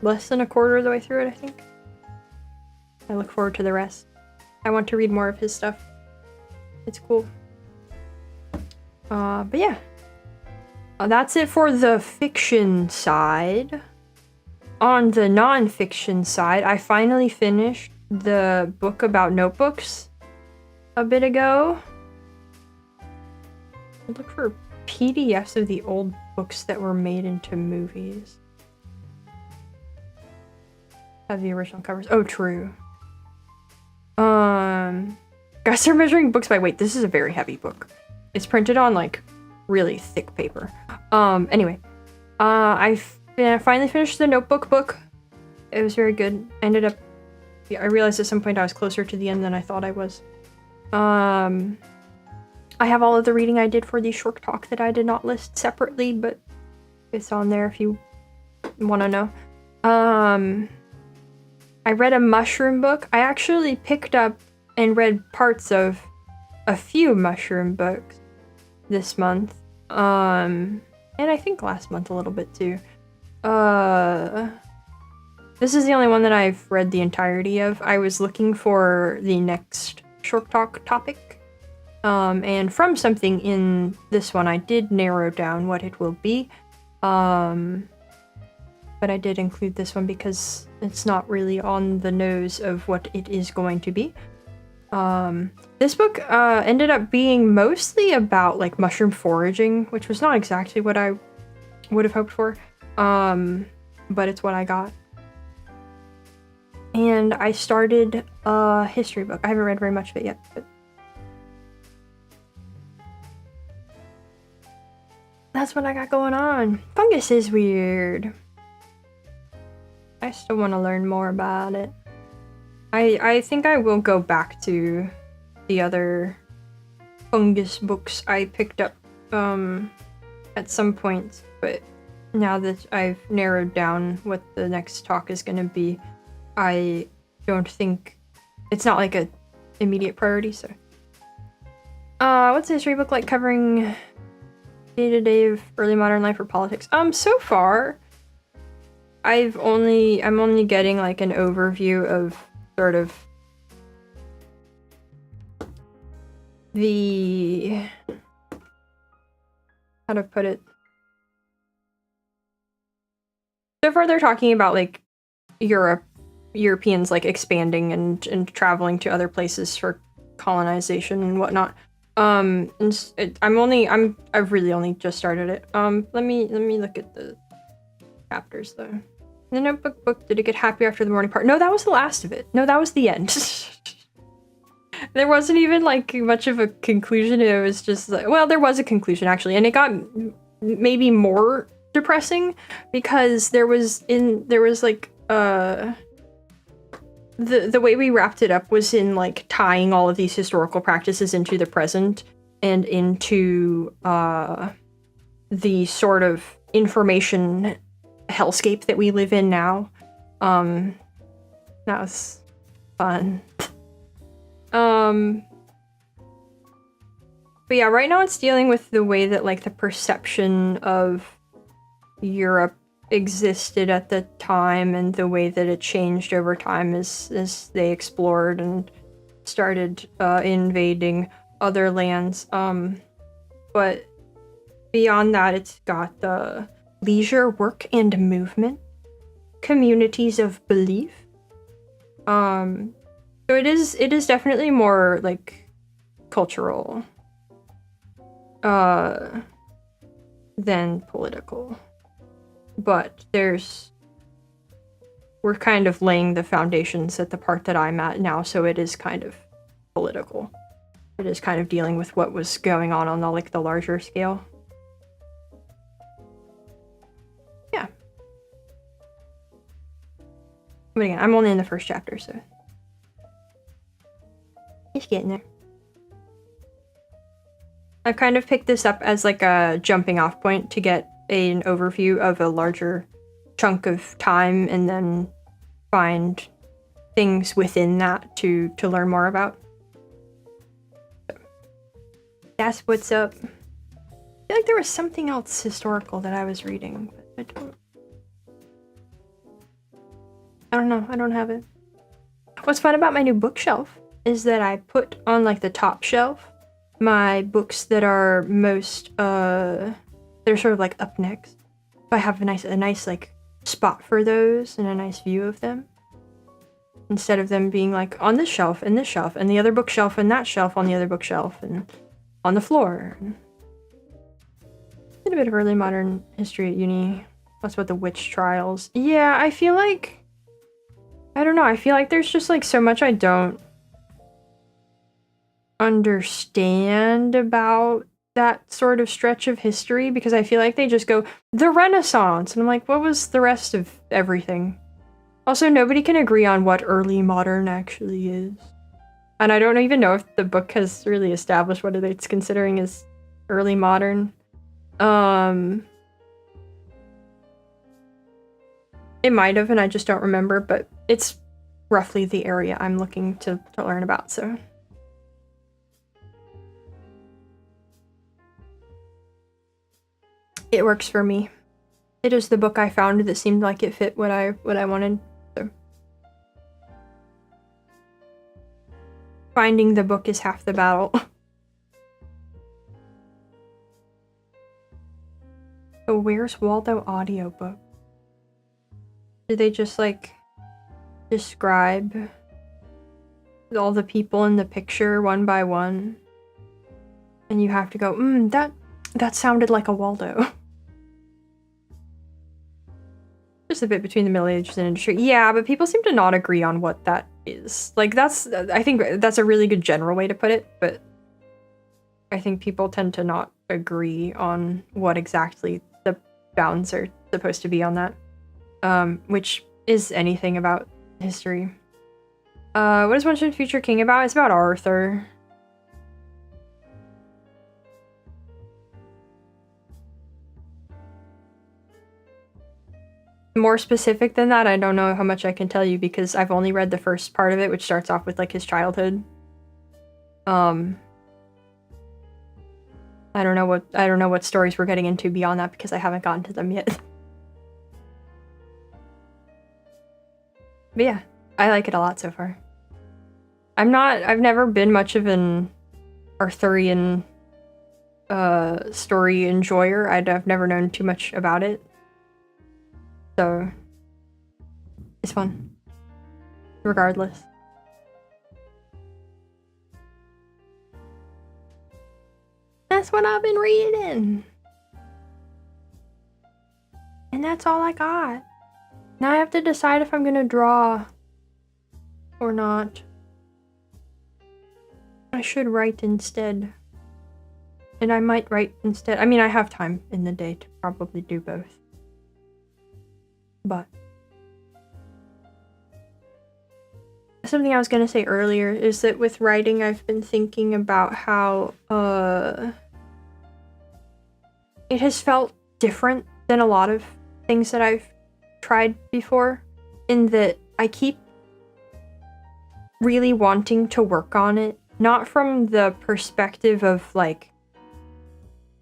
less than a quarter of the way through it, I think. I look forward to the rest. I want to read more of his stuff. It's cool. But yeah. That's it for the fiction side. On the non-fiction side, I finally finished the book about notebooks a bit ago. Look for PDFs of the old books that were made into movies. Have the original covers. Oh, true. Guys, they're measuring books by weight. This is a very heavy book. It's printed on like really thick paper. Anyway, I finally finished the Notebook book. It was very good. I realized at some point I was closer to the end than I thought I was. I have all of the reading I did for the short talk that I did not list separately, but it's on there if you want to know. I read a mushroom book. I actually picked up and read parts of a few mushroom books this month. And I think last month a little bit too. This is the only one that I've read the entirety of. I was looking for the next short talk topic. And from something in this one, I did narrow down what it will be. But I did include this one because it's not really on the nose of what it is going to be. This book ended up being mostly about like mushroom foraging, which was not exactly what I would have hoped for. But it's what I got. And I started a history book. I haven't read very much of it yet, but that's what I got going on. Fungus is weird. I still want to learn more about it. I think I will go back to the other fungus books I picked up at some point, but now that I've narrowed down what the next talk is going to be, I don't think it's not like a immediate priority. So what's the history book like covering day-to-day of early modern life or politics? So far I'm only getting like an overview of sort of the, how to put it, so far they're talking about like Europeans like expanding and traveling to other places for colonization and whatnot. I've really only just started it. Let me look at the chapters though. The Notebook book, did it get happier after the morning part? No, that was the last of it. No, that was the end. There wasn't even like much of a conclusion. It was just like, well, there was a conclusion actually, and it got maybe more depressing because there was like the way we wrapped it up was in like tying all of these historical practices into the present and into the sort of information hellscape that we live in now. That was fun. But yeah, right now it's dealing with the way that like the perception of Europe existed at the time and the way that it changed over time as they explored and started invading other lands. But beyond that, it's got the leisure, work, and movement, communities of belief. So it is definitely more like cultural than political. But we're kind of laying the foundations at the part that I'm at now, so it is kind of political. It is kind of dealing with what was going on the larger scale. Yeah. But again, I'm only in the first chapter, so it's getting there. I've kind of picked this up as like a jumping off point to get an overview of a larger chunk of time and then find things within that to learn more about. So, that's what's up. I feel like there was something else historical that I was reading, but I don't know. I don't have it. What's fun about my new bookshelf is that I put on like the top shelf my books that are most they're sort of like up next. So I have a nice like spot for those and a nice view of them. Instead of them being like on this shelf and this shelf and the other bookshelf and that shelf on the other bookshelf and on the floor. Did a bit of early modern history at uni. That's about the witch trials. Yeah, I feel like... I don't know, I feel like there's just like so much I don't understand about that sort of stretch of history, because I feel like they just go, the Renaissance, and I'm like, what was the rest of everything? Also, nobody can agree on what early modern actually is. And I don't even know if the book has really established what it's considering as early modern. It might have, and I just don't remember, but it's roughly the area I'm looking to learn about, so. It works for me. It is the book I found that seemed like it fit what I wanted, so. Finding the book is half the battle. Oh, where's Waldo audiobook? Do they just like describe all the people in the picture one by one? And you have to go, that sounded like a Waldo. Just a bit between the Middle Ages and industry. Yeah, but people seem to not agree on what that is. Like, I think that's a really good general way to put it, but I think people tend to not agree on what exactly the bounds are supposed to be on that. Which is anything about history. What is Once and Future King about? It's about Arthur. More specific than that, I don't know how much I can tell you, because I've only read the first part of it, which starts off with like his childhood. I don't know what stories we're getting into beyond that, because I haven't gotten to them yet. But yeah, I like it a lot so far. I've never been much of an Arthurian story enjoyer. I've never known too much about it. So it's fun. Regardless. That's what I've been reading. And that's all I got. Now I have to decide if I'm gonna draw or not. I should write instead. And I might write instead. I mean, I have time in the day to probably do both. But something I was gonna say earlier is that with writing, I've been thinking about how it has felt different than a lot of things that I've tried before, in that I keep really wanting to work on it, not from the perspective of like,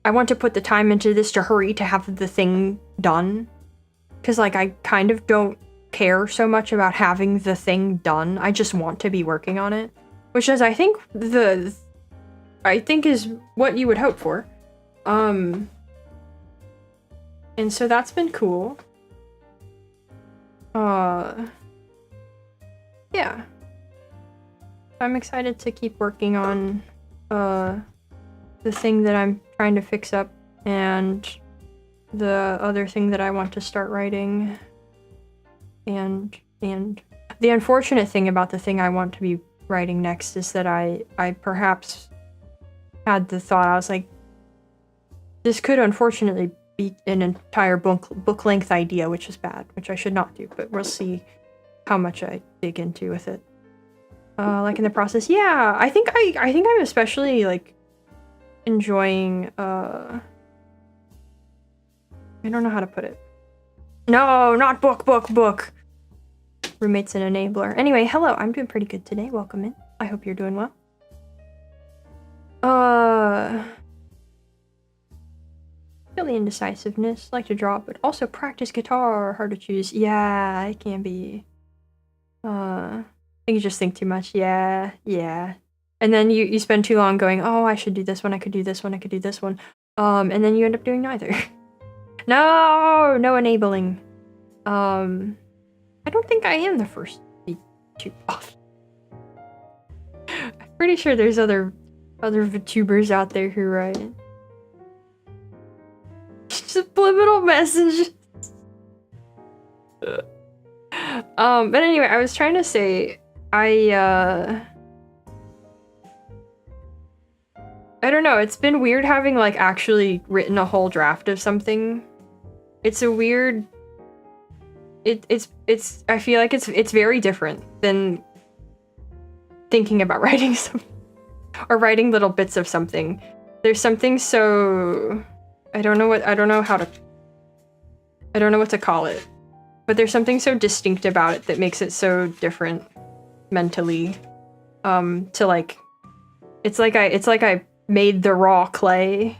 I want to put the time into this to hurry to have the thing done, because like I kind of don't care so much about having the thing done. I just want to be working on it, which is I think is what you would hope for. And so that's been cool. Yeah. I'm excited to keep working on the thing that I'm trying to fix up, and the other thing that I want to start writing. And the unfortunate thing about the thing I want to be writing next is that I perhaps had the thought, I was like, this could unfortunately be an entire book length idea, which is bad, which I should not do, but we'll see how much I dig into with it. Like in the process, yeah, I think I'm especially like enjoying I don't know how to put it. No, not book. Roommate's an enabler. Anyway, hello, I'm doing pretty good today. Welcome in. I hope you're doing well. Feel the indecisiveness. Like to draw, but also practice guitar. Hard to choose. Yeah, it can be. I think you just think too much. Yeah. And then you spend too long going, oh, I should do this one, I could do this one, I could do this one. And then you end up doing neither. No enabling. I don't think I am the first VTuber off. I'm pretty sure there's other VTubers out there who write. subliminal messages. But anyway, I was trying to say, I don't know, it's been weird having, like, actually written a whole draft of something. It's a weird... It's I feel like it's very different than thinking about writing or writing little bits of something. There's something so... I don't know what to call it. But there's something so distinct about it that makes it so different mentally. To like... It's like I made the raw clay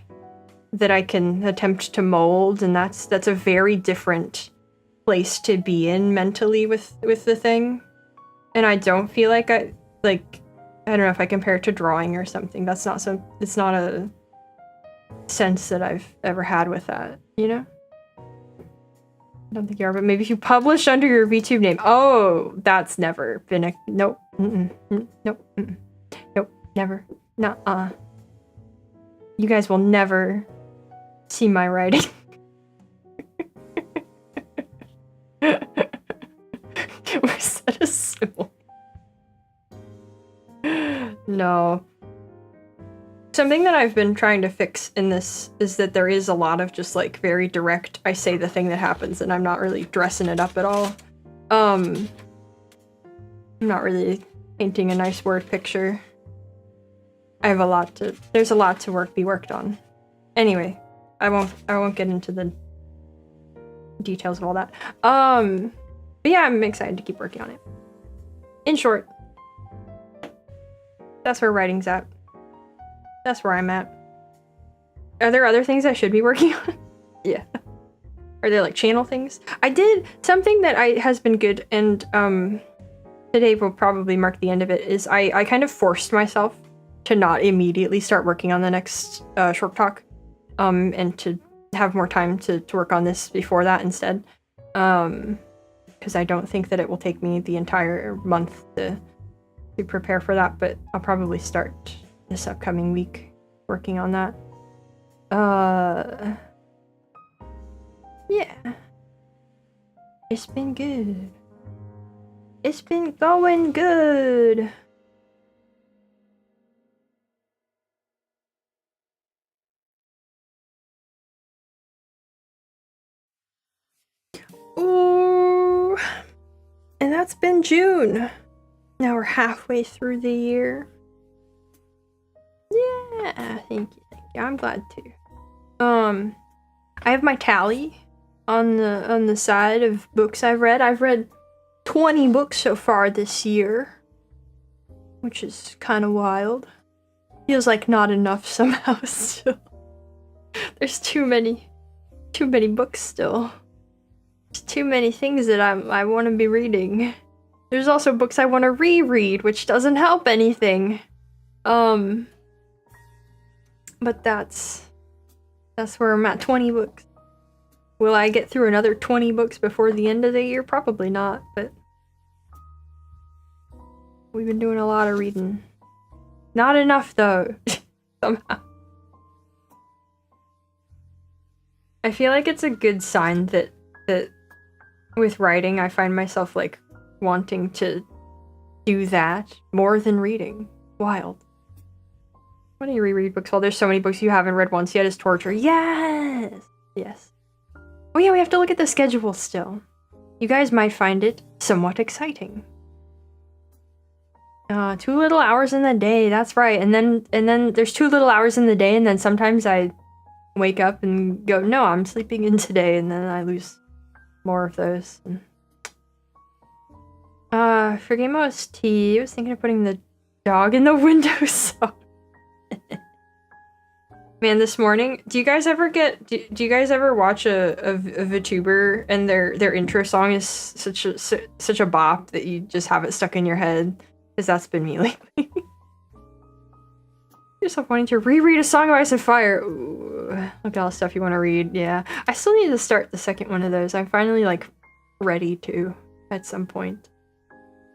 that I can attempt to mold, and that's a very different place to be in mentally with the thing. And I don't feel like I don't know if I compare it to drawing or something. It's not a sense that I've ever had with that, you know? I don't think you are, but maybe if you publish under your VTube name. Oh, that's never been a... Nope. Nope. Nope. Never. Nuh-uh. You guys will never see my writing. Was that a symbol? No. Something that I've been trying to fix in this is that there is a lot of just, like, very direct, I say the thing that happens and I'm not really dressing it up at all. I'm not really painting a nice word picture. There's a lot to be worked on. Anyway, I won't get into the details of all that. But yeah, I'm excited to keep working on it. In short, that's where writing's at. That's where I'm at. Are there other things I should be working on? Yeah. Are there, like, channel things? I did something that has been good, and today will probably mark the end of it, is I kind of forced myself to not immediately start working on the next short talk, and to have more time to work on this before that instead. Because I don't think that it will take me the entire month to prepare for that, but I'll probably start this upcoming week working on that. Yeah. It's been good. It's been going good. Ooh. And that's been June. Now we're halfway through the year. Yeah, thank you. I'm glad too. I have my tally on the side of books I've read. I've read 20 books so far this year, which is kind of wild. Feels like not enough somehow still. There's too many books still. There's too many things that I want to be reading. There's also books I want to reread, which doesn't help anything. But that's where I'm at. 20 books. Will I get through another 20 books before the end of the year? Probably not, but we've been doing a lot of reading. Not enough though. Somehow. I feel like it's a good sign that with writing I find myself, like, wanting to do that more than reading. Wild. Why don't you reread books? Well, there's so many books you haven't read once yet is torture. Yes! Yes. Oh yeah, we have to look at the schedule still. You guys might find it somewhat exciting. 2 little hours in the day, that's right. And then there's 2 little hours in the day, and then sometimes I wake up and go, no, I'm sleeping in today, and then I lose more of those. For Game OST, I was thinking of putting the dog in the windowsill. Man, this morning, do you guys ever watch a VTuber and their intro song is such a bop that you just have it stuck in your head? Because that's been me lately. Yourself wanting to reread a Song of Ice and Fire. Ooh, look at all the stuff you want to read. Yeah, I still need to start the second one of those. I'm finally, like, ready to at some point.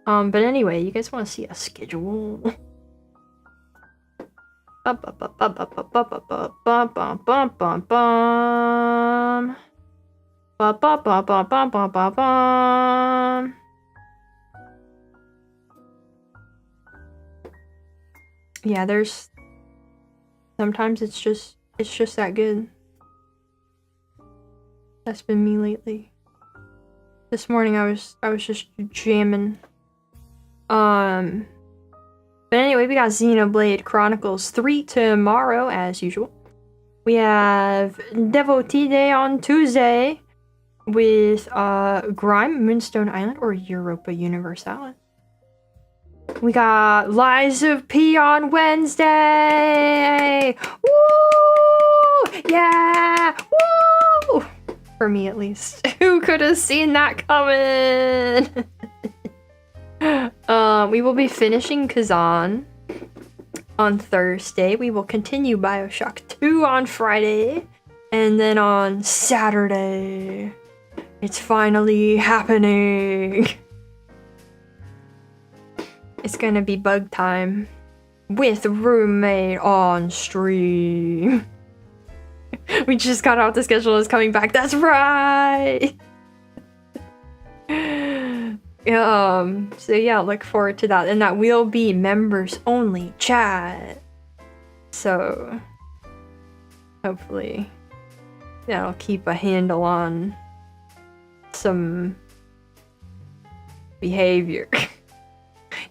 But anyway, you guys want to see a schedule? Yeah, there's sometimes it's just that good. That's been me lately. This morning I was just jamming. But anyway, we got Xenoblade Chronicles 3 tomorrow, as usual. We have Devotee Day on Tuesday with Grime, Moonstone Island, or Europa Universalis. We got Lies of P on Wednesday! Woo! Yeah! Woo! For me, at least. Who could have seen that coming? We will be finishing Kazan on Thursday. We will continue Bioshock 2 on Friday. And then on Saturday, it's finally happening. It's gonna be bug time with roommate on stream. We just got out the schedule is coming back. That's right. So yeah, look forward to that, and that will be members only chat. So hopefully that'll keep a handle on some behavior.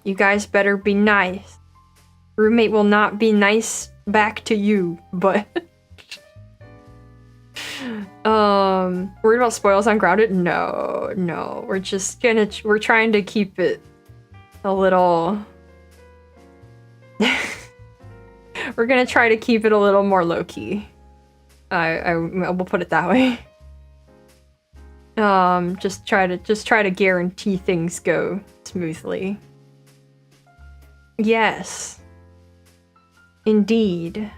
You guys better be nice. Roommate will not be nice back to you, but worried about spoils on Grounded? No. We're just we're trying to keep it a little we're gonna try to keep it a little more low-key. I will put it that way. Just try to guarantee things go smoothly. Yes. Indeed.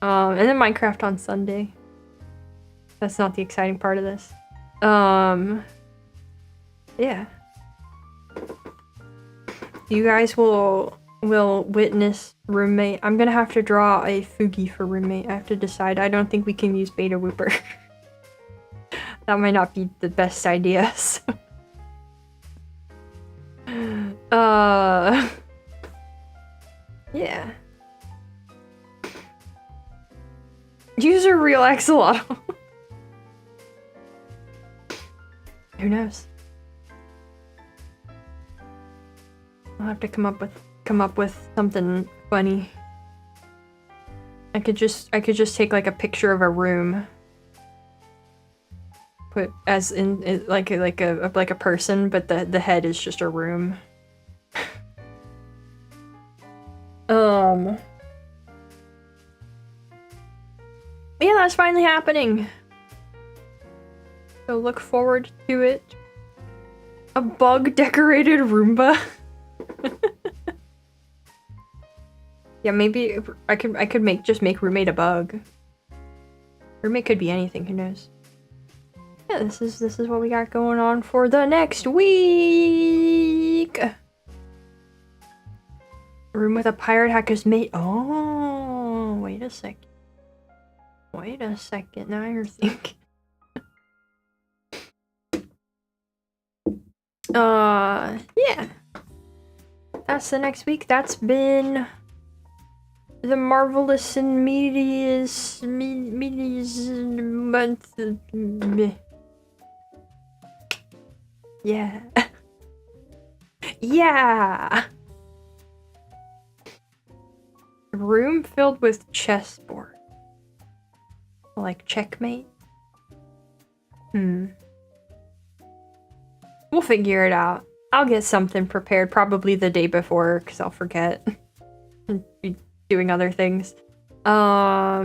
And then Minecraft on Sunday. That's not the exciting part of this. Yeah. You guys will witness roommate. I'm gonna have to draw a Fugi for roommate. I have to decide. I don't think we can use Beta Whooper. That might not be the best idea, so. Yeah. User real axolotl. Who knows? I'll have to come up with something funny. I could just take like a picture of a room. Put as in like a person, but the head is just a room. Yeah, that's finally happening. So look forward to it. A bug decorated Roomba. Yeah, maybe I could make roommate a bug. Roommate could be anything, who knows? Yeah, this is what we got going on for the next week. Room with a pirate hacker's mate. Oh, wait a second. Now you're thinking. Yeah. That's the next week. That's been the Marvellous Media Month. Yeah. Yeah. Room filled with chessboard. Like checkmate? We'll figure it out. I'll get something prepared probably the day before because I'll forget. And be doing other things. Yeah,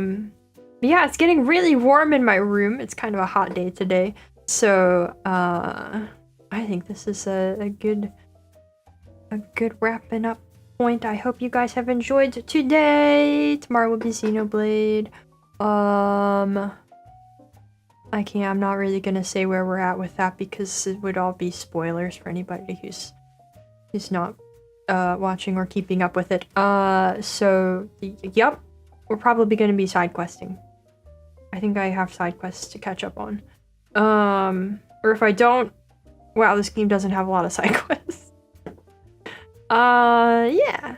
it's getting really warm in my room. It's kind of a hot day today. So, I think this is a good wrapping up point. I hope you guys have enjoyed today. Tomorrow will be Xenoblade. I'm not really gonna say where we're at with that because it would all be spoilers for anybody who's not watching or keeping up with it. So yep, we're probably gonna be side questing. I think I have side quests to catch up on. Or if I don't, wow, this game doesn't have a lot of side quests. Yeah.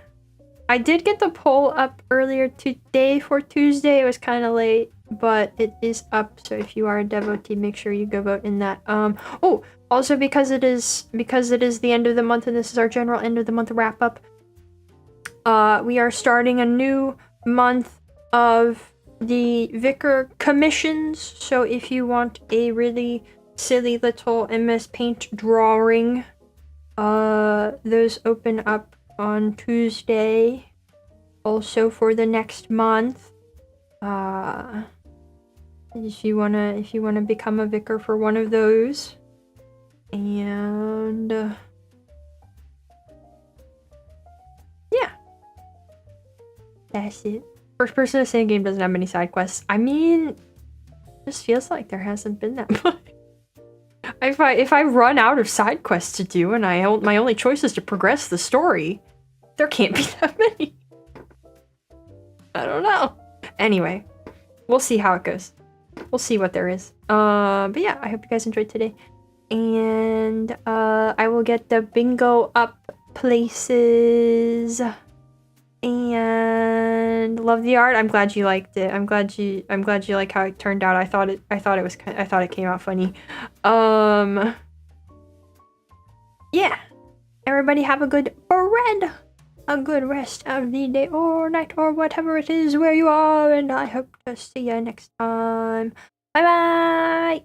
I did get the poll up earlier today for Tuesday. It was kind of late, but it is up. So if you are a devotee, make sure you go vote in that. Oh, also because it is the end of the month and this is our general end of the month wrap up. We are starting a new month of the Vicar commissions. So if you want a really silly little MS Paint drawing, those open up on Tuesday. Also for the next month. If you wanna become a vicar for one of those. And yeah. That's it. First person to say a game doesn't have many side quests. I mean, it just feels like there hasn't been that much. If I run out of side quests to do and my only choice is to progress the story, there can't be that many. I don't know. Anyway, we'll see how it goes. We'll see what there is. But yeah, I hope you guys enjoyed today. And I will get the bingo up places. And love the art. I'm glad you liked it. I'm glad you like how it turned out. I thought it came out funny. Yeah. Everybody have a good rest of the day or night or whatever it is where you are, and I hope to see you next time. Bye bye.